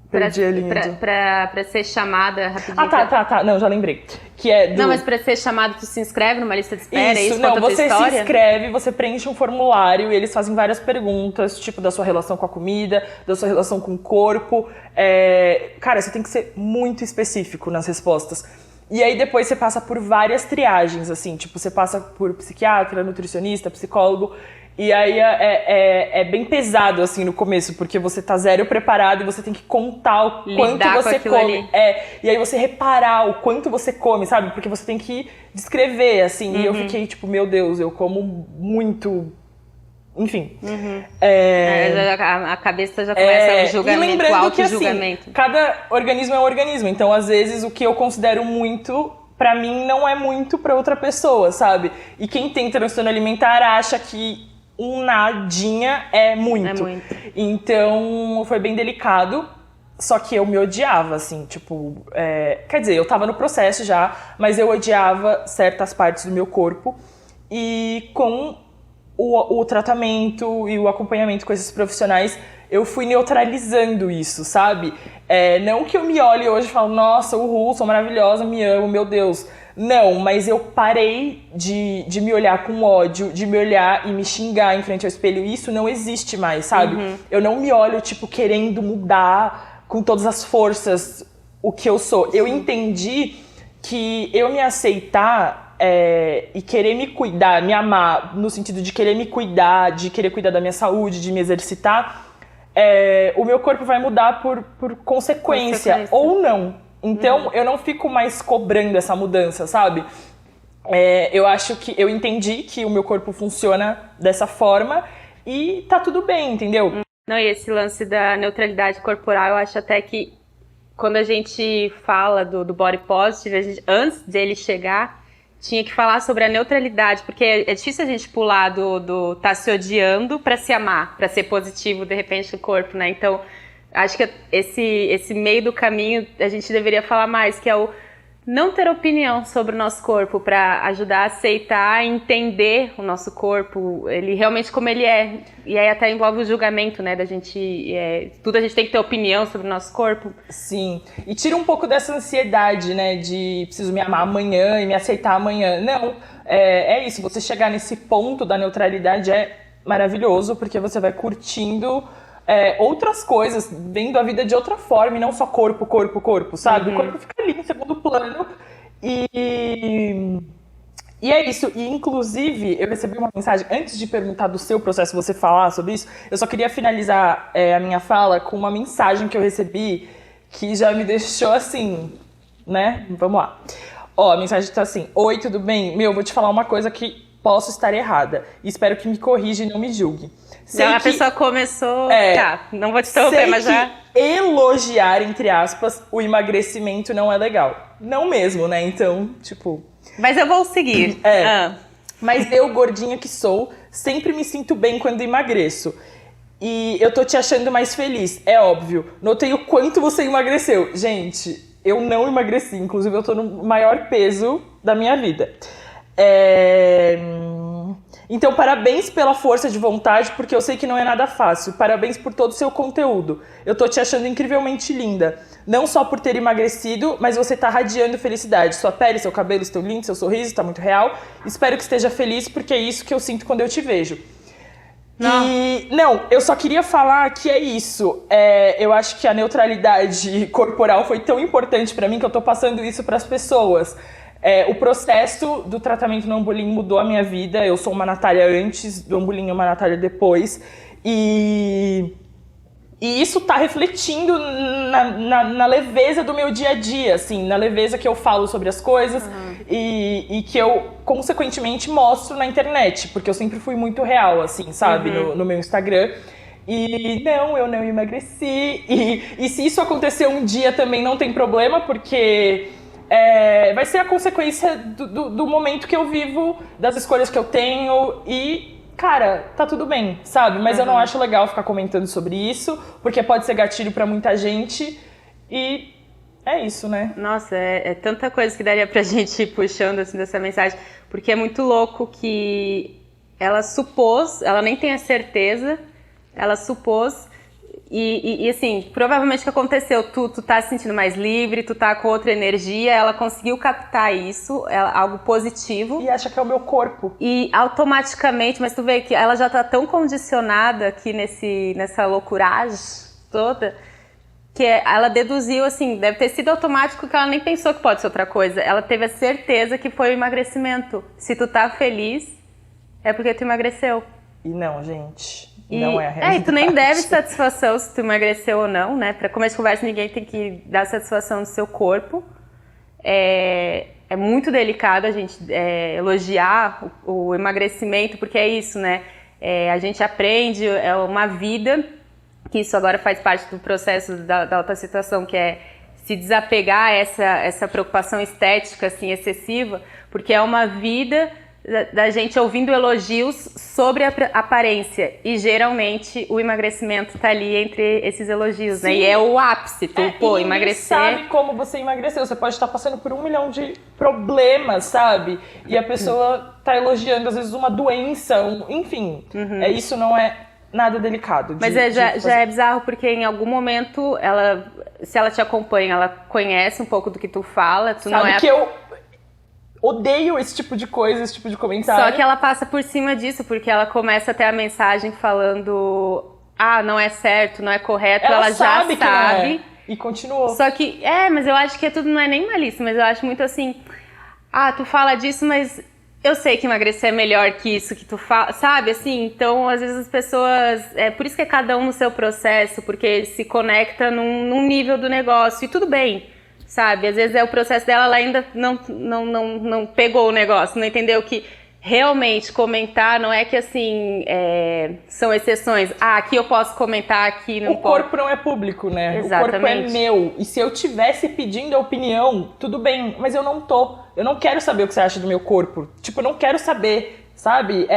Perdi a linha. Pra ser chamada rapidinho. Tá. Não, já lembrei. Que é do... Não, mas pra ser chamado, tu se inscreve numa lista de espera? Isso, não, você se inscreve, você preenche um formulário e eles fazem várias perguntas, tipo, da sua relação com a comida, da sua relação com o corpo. Cara, você tem que ser muito específico nas respostas. E aí depois você passa por várias triagens, assim, tipo, você passa por psiquiatra, nutricionista, psicólogo. E aí é bem pesado, assim, no começo, porque você tá zero preparado e você tem que contar o quanto você come. E aí você reparar o quanto você come, sabe? Porque você tem que descrever, assim. E eu fiquei, tipo, meu Deus, eu como muito... Enfim. A cabeça já começa o julgamento, e lembrando o auto-julgamento. Que, assim, cada organismo é um organismo. Então, às vezes, o que eu considero muito... Pra mim, não é muito pra outra pessoa, sabe? E quem tem transtorno alimentar acha que um nadinha é muito. Então, foi bem delicado. Só que eu me odiava, assim, tipo... quer dizer, eu tava no processo já, mas eu odiava certas partes do meu corpo. E com o tratamento e o acompanhamento com esses profissionais, eu fui neutralizando isso, sabe? Não que eu me olhe hoje e falo, nossa, uhul, sou maravilhosa, me amo, meu Deus. Não, mas eu parei de me olhar com ódio, de me olhar e me xingar em frente ao espelho. Isso não existe mais, sabe? Eu não me olho, tipo, querendo mudar com todas as forças o que eu sou. Eu entendi que eu me aceitar e querer me cuidar, me amar, no sentido de querer me cuidar, de querer cuidar da minha saúde, de me exercitar, o meu corpo vai mudar por consequência, ou não. Então, eu não fico mais cobrando essa mudança, sabe? Eu acho que eu entendi que o meu corpo funciona dessa forma e tá tudo bem, entendeu? Não, e esse lance da neutralidade corporal, eu acho até que quando a gente fala do body positive, a gente, antes dele chegar, tinha que falar sobre a neutralidade, porque é difícil a gente pular do tá se odiando pra se amar, pra ser positivo, de repente, no corpo, né? Então, acho que esse meio do caminho a gente deveria falar mais, que é o não ter opinião sobre o nosso corpo, para ajudar a aceitar e entender o nosso corpo, ele realmente como ele é. E aí até envolve o julgamento, né, da gente, tudo a gente tem que ter opinião sobre o nosso corpo. Sim, e tira um pouco dessa ansiedade, né, de preciso me amar amanhã e me aceitar amanhã. Não, é isso, você chegar nesse ponto da neutralidade é maravilhoso, porque você vai curtindo outras coisas, vendo a vida de outra forma, e não só corpo, sabe? O corpo fica ali em segundo plano. E é isso. E, inclusive, eu recebi uma mensagem, antes de perguntar do seu processo, você falar sobre isso, eu só queria finalizar a minha fala com uma mensagem que eu recebi que já me deixou assim, né? Vamos lá. Ó, a mensagem tá assim: oi, tudo bem? Vou te falar uma coisa que posso estar errada. Espero que me corrija e não me julgue. A pessoa começou... Tá, não vou te interromper, mas já... elogiar, entre aspas, o emagrecimento não é legal. Não mesmo, né? Então, tipo... Mas eu vou seguir. Mas eu, gordinha que sou, sempre me sinto bem quando emagreço. E eu tô te achando mais feliz, é óbvio. Notei o quanto você emagreceu. Gente, eu não emagreci. Inclusive, eu tô no maior peso da minha vida. Então, parabéns pela força de vontade, porque eu sei que não é nada fácil. Parabéns por todo o seu conteúdo. Eu tô te achando incrivelmente linda. Não só por ter emagrecido, mas você tá radiando felicidade. Sua pele, seu cabelo estão lindos, seu sorriso tá muito real. Espero que esteja feliz, porque é isso que eu sinto quando eu te vejo. Não, eu só queria falar que é isso. Eu acho que a neutralidade corporal foi tão importante pra mim que eu tô passando isso pras pessoas. O processo do tratamento no Ambolim mudou a minha vida. Eu sou uma Natália antes do Ambolim e uma Natália depois. E isso tá refletindo na leveza do meu dia a dia, assim, na leveza que eu falo sobre as coisas e que eu, consequentemente, mostro na internet, porque eu sempre fui muito real, assim, sabe, no meu Instagram. E não, eu não emagreci. E se isso acontecer um dia também não tem problema, porque... vai ser a consequência do momento que eu vivo, das escolhas que eu tenho e, cara, tá tudo bem, sabe? Mas eu não acho legal ficar comentando sobre isso, porque pode ser gatilho pra muita gente e é isso, né? Nossa, é tanta coisa que daria pra gente ir puxando assim, dessa mensagem, porque é muito louco que ela supôs, ela nem tem a certeza, ela supôs. E assim, provavelmente o que aconteceu, tu tá se sentindo mais livre, tu tá com outra energia, ela conseguiu captar isso, algo positivo. E acha que é o meu corpo. E automaticamente, mas tu vê que ela já tá tão condicionada aqui nessa loucuragem toda, que ela deduziu, assim, deve ter sido automático que ela nem pensou que pode ser outra coisa. Ela teve a certeza que foi o emagrecimento. Se tu tá feliz, é porque tu emagreceu. E não, gente... Não é a realidade. E tu nem deve satisfação se tu emagreceu ou não, né? Pra começo de conversa, ninguém tem que dar satisfação do seu corpo. É muito delicado a gente elogiar o emagrecimento, porque é isso, né? A gente aprende, é uma vida, que isso agora faz parte do processo da autoaceitação, que é se desapegar a essa preocupação estética, assim, excessiva, porque é uma vida... da gente ouvindo elogios sobre a aparência. E geralmente o emagrecimento tá ali entre esses elogios, né? E é o ápice, emagrecer. Ninguém sabe como você emagreceu. Você pode estar passando por 1 milhão de problemas, sabe? E a pessoa tá elogiando, às vezes, uma doença, enfim. Isso não é nada delicado. Mas já é bizarro, porque em algum momento, se ela te acompanha, ela conhece um pouco do que tu fala. Tu sabe não é... que eu... odeio esse tipo de coisa, esse tipo de comentário. Só que ela passa por cima disso, porque ela começa a ter a mensagem falando... Ah, não é certo, não é correto, ela já sabe. Que não é. E continuou. Só que, mas eu acho que tudo não é nem malícia, mas eu acho muito assim... Ah, tu fala disso, mas eu sei que emagrecer é melhor que isso que tu fala, sabe? Assim, então, às vezes as pessoas... por isso que é cada um no seu processo, porque se conecta num nível do negócio, e tudo bem, sabe? Às vezes é o processo dela, ela ainda não pegou o negócio, não entendeu que realmente comentar não é que, assim, são exceções. Ah, aqui eu posso comentar, aqui não posso. O corpo não é público, né? Exatamente. O corpo é meu. E se eu tivesse pedindo a opinião, tudo bem, mas eu não tô. Eu não quero saber o que você acha do meu corpo. Tipo, eu não quero saber, sabe?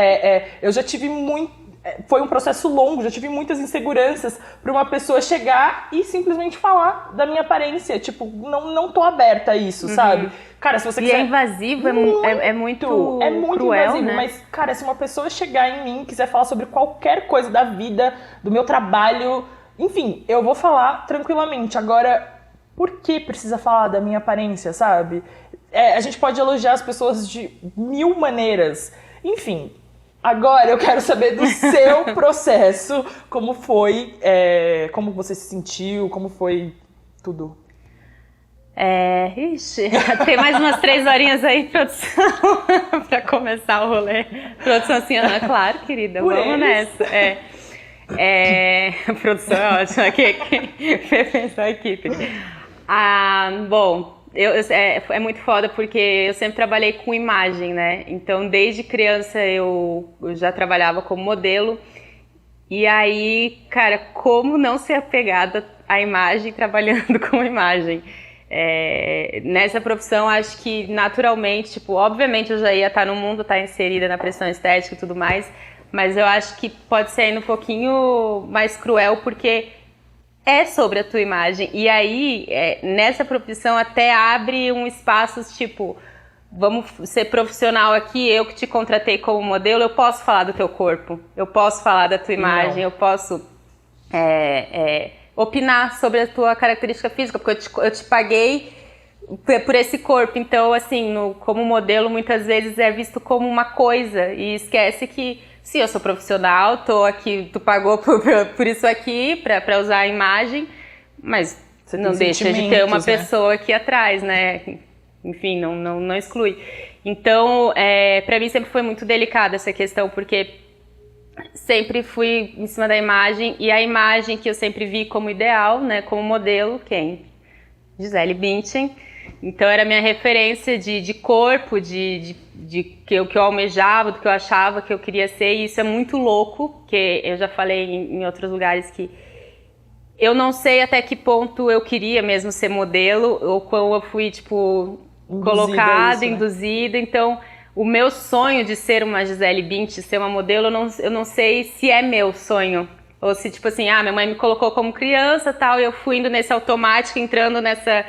Eu já tive muito... Foi um processo longo, já tive muitas inseguranças pra uma pessoa chegar e simplesmente falar da minha aparência. Tipo, não tô aberta a isso, sabe? Cara, se você quiser... E é invasivo, é muito cruel, invasivo, né? Mas, cara, se uma pessoa chegar em mim e quiser falar sobre qualquer coisa da vida, do meu trabalho, enfim, eu vou falar tranquilamente. Agora, por que precisa falar da minha aparência, sabe? A gente pode elogiar as pessoas de 1000 maneiras. Enfim, agora eu quero saber do seu processo, como foi, como você se sentiu, como foi tudo. Ixi, tem mais umas 3 horinhas aí, produção, pra começar o rolê. Produção assim, Ana, claro, querida, vamos nessa. Produção é ótima, pensou a equipe. Bom, é muito foda porque eu sempre trabalhei com imagem, né? Então, desde criança eu já trabalhava como modelo. E aí, cara, como não ser apegada à imagem trabalhando com imagem? Nessa profissão, acho que naturalmente, tipo, obviamente eu já ia estar no mundo, estar inserida na pressão estética e tudo mais, mas eu acho que pode ser ainda um pouquinho mais cruel, porque é sobre a tua imagem. E aí, nessa profissão até abre um espaço, tipo, vamos ser profissional aqui, eu que te contratei como modelo, eu posso falar do teu corpo, eu posso falar da tua imagem, eu posso... opinar sobre a tua característica física, porque eu te paguei por esse corpo. Então, assim, como modelo, muitas vezes é visto como uma coisa e esquece que, sim, eu sou profissional, tô aqui, tu pagou por isso aqui, pra usar a imagem, mas você não deixa de ter uma pessoa aqui atrás, né? Enfim, não exclui. Então, pra mim sempre foi muito delicada essa questão, porque sempre fui em cima da imagem, e a imagem que eu sempre vi como ideal, né, como modelo, quem? Gisele Bündchen. Então era a minha referência de corpo, de que eu almejava, do que eu achava que eu queria ser, e isso é muito louco, porque eu já falei em outros lugares que eu não sei até que ponto eu queria mesmo ser modelo, ou quando eu fui, tipo, colocada, induzida, então... O meu sonho de ser uma Gisele Bündchen, ser uma modelo, eu não sei se é meu sonho. Ou se, tipo assim, minha mãe me colocou como criança, tal, e eu fui indo nesse automático, entrando nessa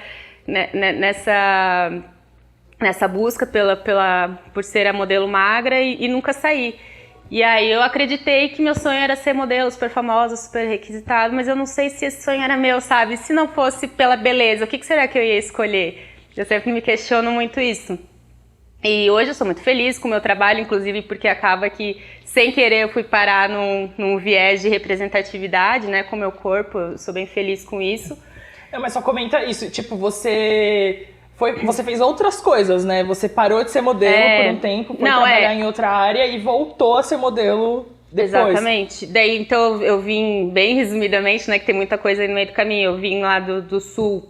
busca por ser a modelo magra e nunca saí. E aí eu acreditei que meu sonho era ser modelo super famosa, super requisitado, mas eu não sei se esse sonho era meu, sabe? Se não fosse pela beleza, o que será que eu ia escolher? Eu sempre me questiono muito isso. E hoje eu sou muito feliz com o meu trabalho, inclusive porque acaba que, sem querer, eu fui parar num viés de representatividade, né, com o meu corpo, eu sou bem feliz com isso. Mas só comenta isso, tipo, você fez outras coisas, né? Você parou de ser modelo por um tempo, foi trabalhar em outra área e voltou a ser modelo depois. Exatamente. Daí, então, eu vim, bem resumidamente, né, que tem muita coisa aí no meio do caminho, eu vim lá do Sul.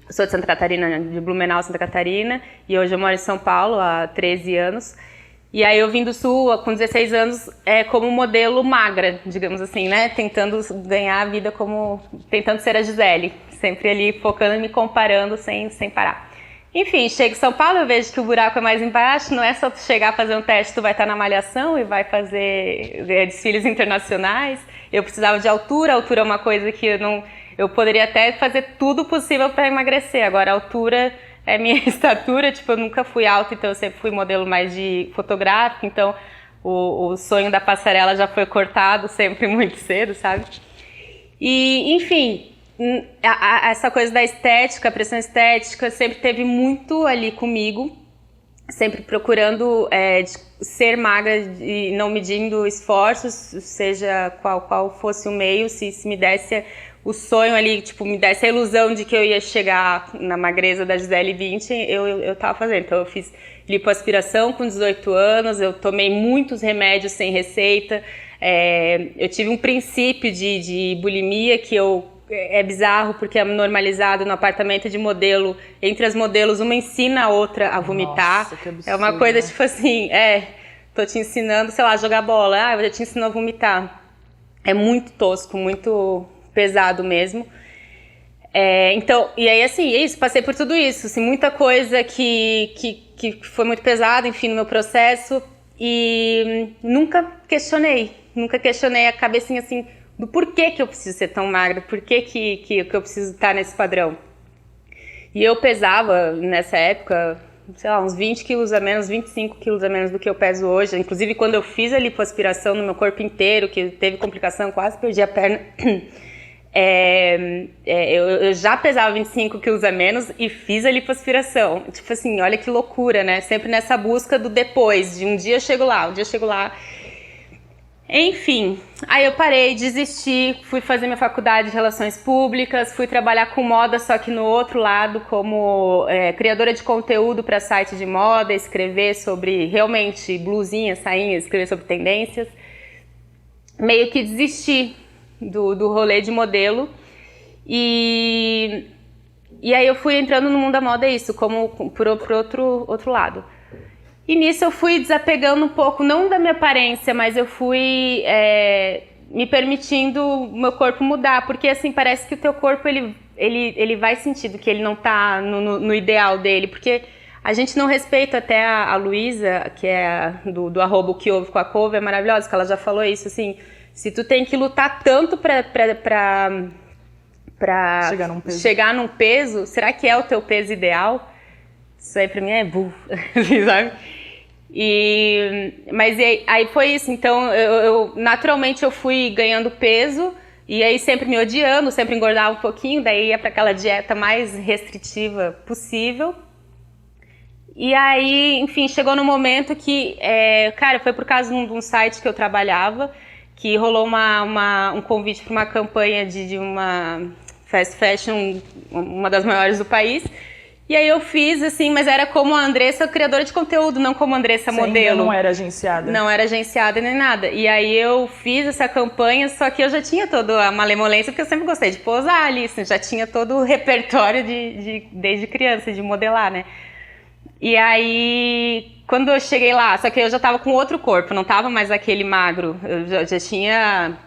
Sou de Santa Catarina, de Blumenau, Santa Catarina, e hoje eu moro em São Paulo há 13 anos. E aí eu vim do Sul com 16 anos como modelo magra, digamos assim, né? Tentando ganhar a vida tentando ser a Gisele, sempre ali focando e me comparando sem parar. Enfim, chego em São Paulo, eu vejo que o buraco é mais embaixo, não é só tu chegar a fazer um teste, tu vai estar na malhação e vai fazer desfiles internacionais. Eu precisava de altura, a altura é uma coisa que eu poderia até fazer tudo possível para emagrecer. Agora, a altura é minha estatura, tipo, eu nunca fui alta, então eu sempre fui modelo mais de fotográfico, então o sonho da passarela já foi cortado sempre muito cedo, sabe? E, enfim, essa coisa da estética, a pressão estética sempre teve muito ali comigo. sempre procurando ser magra e não medindo esforços, seja qual fosse o meio, se me desse o sonho ali, tipo, me desse a ilusão de que eu ia chegar na magreza da Gisele Bündchen, eu tava fazendo. Então eu fiz lipoaspiração com 18 anos, eu tomei muitos remédios sem receita, eu tive um princípio de bulimia que é bizarro porque é normalizado no apartamento de modelo. Entre as modelos, uma ensina a outra a vomitar. Nossa, que absurdo, é uma coisa né? tipo assim, tô te ensinando, sei lá, a jogar bola. Eu já te ensino a vomitar. É muito tosco, muito pesado mesmo. Então, e aí assim, é isso, passei por tudo isso. Assim, muita coisa que foi muito pesada, enfim, no meu processo. E nunca questionei a cabecinha assim, do porquê que eu preciso ser tão magra, por que eu preciso estar nesse padrão. E eu pesava, nessa época, sei lá, uns 20 quilos a menos, 25 quilos a menos do que eu peso hoje. Inclusive, quando eu fiz a lipoaspiração no meu corpo inteiro, que teve complicação, quase perdi a perna, eu já pesava 25 quilos a menos e fiz a lipoaspiração. Tipo assim, olha que loucura, né? Sempre nessa busca do depois, de um dia eu chego lá. Enfim, aí eu parei, desisti, fui fazer minha faculdade de Relações Públicas, fui trabalhar com moda, só que no outro lado, como criadora de conteúdo para site de moda, escrever sobre realmente blusinhas, sainhas, escrever sobre tendências. Meio que desisti do rolê de modelo e aí eu fui entrando no mundo da moda, como por outro lado. E nisso eu fui desapegando um pouco, não da minha aparência, mas eu fui me permitindo o meu corpo mudar, porque assim, parece que o teu corpo ele vai sentindo que ele não tá no ideal dele, porque a gente não respeita até a Luísa, que é do arroba o que ouve com a couve, é maravilhosa, que ela já falou isso, assim, se tu tem que lutar tanto pra chegar num peso, será que é o teu peso ideal? Isso aí pra mim é burro, sabe? Mas aí foi isso, então naturalmente eu fui ganhando peso e aí sempre me odiando, sempre engordava um pouquinho, daí ia pra aquela dieta mais restritiva possível. E aí, enfim, chegou no momento que, cara, foi por causa de um site que eu trabalhava, que rolou um convite para uma campanha de uma fast fashion, uma das maiores do país. E aí eu fiz, assim, mas era como a Andressa, criadora de conteúdo, não como a Andressa modelo. Não era agenciada. Não era agenciada nem nada. E aí eu fiz essa campanha, só que eu já tinha toda a malemolência, porque eu sempre gostei de posar ali, assim, já tinha todo o repertório desde criança, de modelar, né? E aí, quando eu cheguei lá, só que eu já tava com outro corpo, não tava mais aquele magro, eu já tinha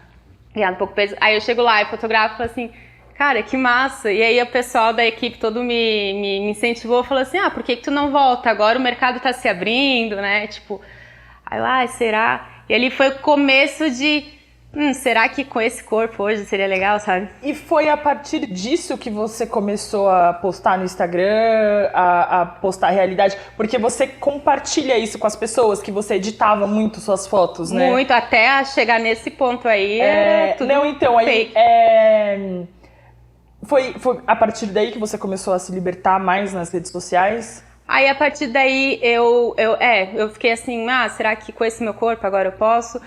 ganhado um pouco peso. Aí eu chego lá e fotografo e falo assim, cara, que massa. E aí o pessoal da equipe todo me incentivou, falou assim, por que tu não volta? Agora o mercado tá se abrindo, né? Tipo, aí será? E ali foi o começo de, será que com esse corpo hoje seria legal, sabe? E foi a partir disso que você começou a postar no Instagram, a postar a realidade? Porque você compartilha isso com as pessoas, que você editava muito suas fotos, né? Muito, até chegar nesse ponto aí, era tudo fake. Foi a partir daí que você começou a se libertar mais nas redes sociais? Aí, a partir daí, eu fiquei assim, será que com esse meu corpo agora eu posso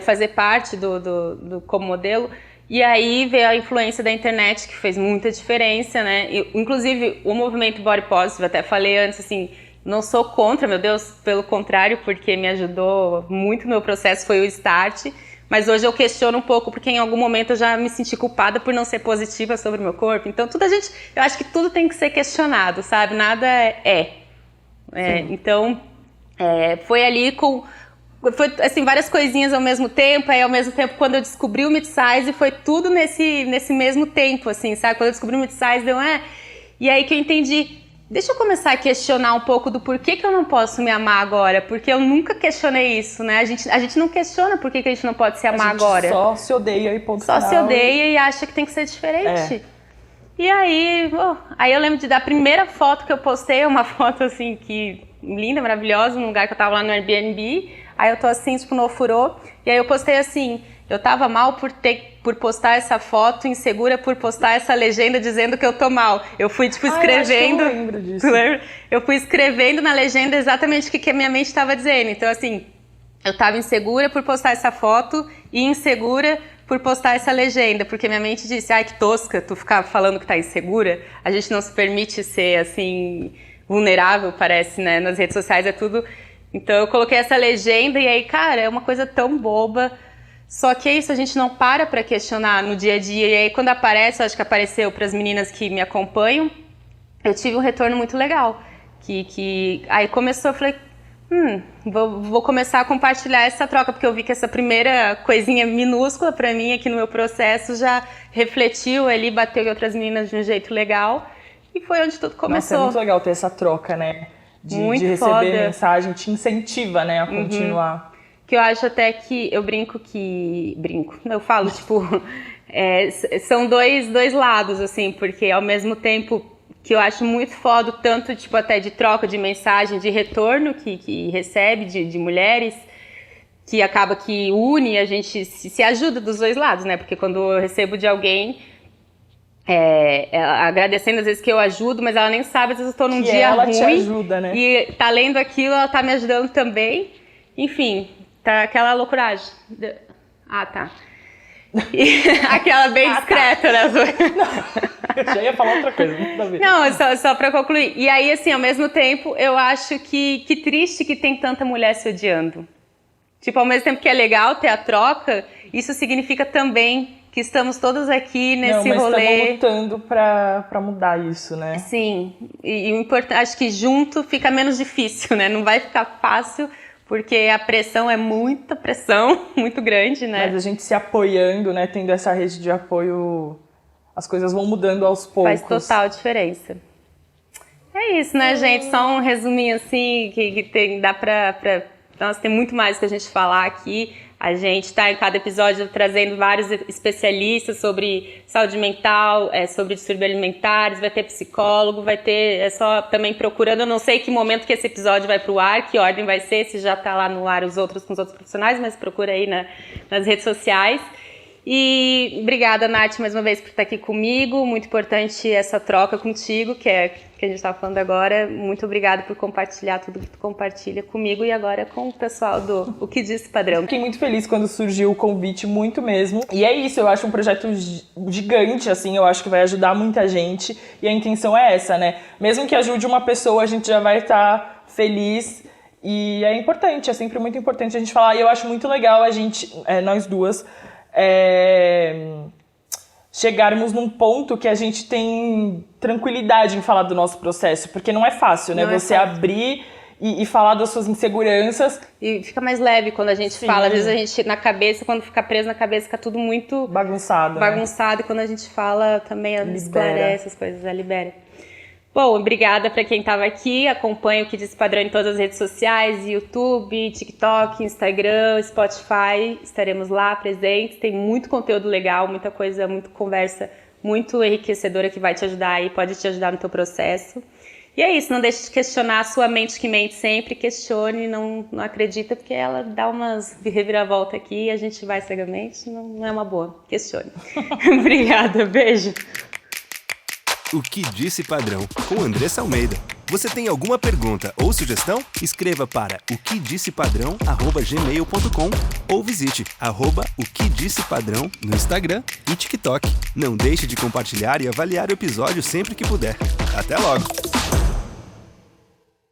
fazer parte do como modelo? E aí veio a influência da internet, que fez muita diferença, né? Inclusive, o movimento Body Positive, até falei antes, assim, não sou contra, meu Deus, pelo contrário, porque me ajudou muito no meu processo, foi o start. Mas hoje eu questiono um pouco, porque em algum momento eu já me senti culpada por não ser positiva sobre o meu corpo. Então, eu acho que tudo tem que ser questionado, sabe? Nada então, foi ali foi assim, várias coisinhas ao mesmo tempo. Aí, ao mesmo tempo, quando eu descobri o mid-size, foi tudo nesse mesmo tempo, assim, sabe? Quando eu descobri o mid-size, E aí que eu entendi, deixa eu começar a questionar um pouco do porquê que eu não posso me amar agora, porque eu nunca questionei isso, né? A gente não questiona por que a gente não pode se amar agora. Só se odeia e ponto final. Só se odeia e acha que tem que ser diferente. E aí, aí eu lembro da primeira foto que eu postei, uma foto assim, linda, maravilhosa, num lugar que eu tava lá no Airbnb. Aí eu tô assim, tipo, no ofurô. E aí eu postei assim, eu tava mal por postar essa foto, insegura por postar essa legenda dizendo que eu tô mal. Eu fui, tipo, escrevendo... eu lembro disso. Eu fui escrevendo na legenda exatamente o que a minha mente estava dizendo. Então, assim, eu tava insegura por postar essa foto e insegura por postar essa legenda, porque minha mente disse, ai, que tosca tu ficar falando que tá insegura. A gente não se permite ser, assim, vulnerável, parece, né? Nas redes sociais é tudo... Então eu coloquei essa legenda e aí, cara, é uma coisa tão boba. Só que é isso, a gente não para questionar no dia a dia. E aí quando aparece, acho que apareceu para as meninas que me acompanham, eu tive um retorno muito legal. Aí começou, eu falei... vou começar a compartilhar essa troca, porque eu vi que essa primeira coisinha minúscula pra mim aqui no meu processo já refletiu ali, bateu em outras meninas de um jeito legal e foi onde tudo começou. Mas é muito legal ter essa troca, né? De receber foda. mensagem, te incentiva, né, a continuar. Que eu acho até que, eu falo, tipo, são dois lados, assim, porque ao mesmo tempo que eu acho muito foda, tanto tipo até de troca de mensagem, de retorno que recebe de mulheres, que acaba que une, a gente se ajuda dos dois lados, né? Porque quando eu recebo de alguém, agradecendo às vezes que eu ajudo, mas ela nem sabe, às vezes eu tô num dia ela ruim. te ajuda, né? E tá lendo aquilo, ela tá me ajudando também. Enfim, tá aquela loucuragem. Ah, tá. Aquela bem discreta, né? Eu já ia falar outra coisa, nada a ver. Não, só pra concluir. E aí, assim, ao mesmo tempo, eu acho que triste que tem tanta mulher se odiando. Tipo, ao mesmo tempo que é legal ter a troca, isso significa também que estamos todos aqui nesse rolê. Estamos lutando pra mudar isso, né? Sim, e o importante, acho que junto fica menos difícil, né? Não vai ficar fácil, porque a pressão é muita pressão, muito grande, né? Mas a gente se apoiando, né? Tendo essa rede de apoio, as coisas vão mudando aos poucos. Faz total diferença. É isso, né, gente? Só um resuminho assim, que dá pra... Nossa, tem muito mais que a gente falar aqui. A gente está em cada episódio trazendo vários especialistas sobre saúde mental, sobre distúrbios alimentares, vai ter psicólogo, vai ter, só também procurando, eu não sei que momento que esse episódio vai para o ar, que ordem vai ser, se já está lá no ar os outros com os outros profissionais, mas procura aí nas redes sociais. E obrigada, Nath, mais uma vez por estar aqui comigo, muito importante essa troca contigo, que é que a gente estava falando agora. Muito obrigada por compartilhar tudo que tu compartilha comigo e agora com o pessoal do O Que Disse Padrão. Fiquei muito feliz quando surgiu o convite, muito mesmo. E é isso, eu acho um projeto gigante, assim, eu acho que vai ajudar muita gente e a intenção é essa, né? Mesmo que ajude uma pessoa, a gente já vai estar feliz e é importante, é sempre muito importante a gente falar. E eu acho muito legal a gente, nós duas, chegarmos num ponto que a gente tem tranquilidade em falar do nosso processo, porque não é fácil, né? Você abrir e falar das suas inseguranças. E fica mais leve quando a gente fala. Às vezes a gente, na cabeça, quando fica preso na cabeça, fica tudo muito bagunçado, né? E quando a gente fala, também esclarece as coisas, libera. Bom, obrigada para quem estava aqui. Acompanha o Que Disse Padrão em todas as redes sociais, YouTube, TikTok, Instagram, Spotify. Estaremos lá presentes. Tem muito conteúdo legal, muita coisa, muita conversa muito enriquecedora que vai te ajudar e pode te ajudar no teu processo. E é isso, não deixe de questionar a sua mente que mente sempre. Questione, não acredita, porque ela dá umas reviravolta aqui e a gente vai cegamente. Não é uma boa. Questione. Obrigada, beijo. O Que Disse Padrão, com Andressa Almeida. Você tem alguma pergunta ou sugestão? Escreva para oquedissepadrão@gmail.com ou visite @oquedissepadrão no Instagram e TikTok. Não deixe de compartilhar e avaliar o episódio sempre que puder. Até logo!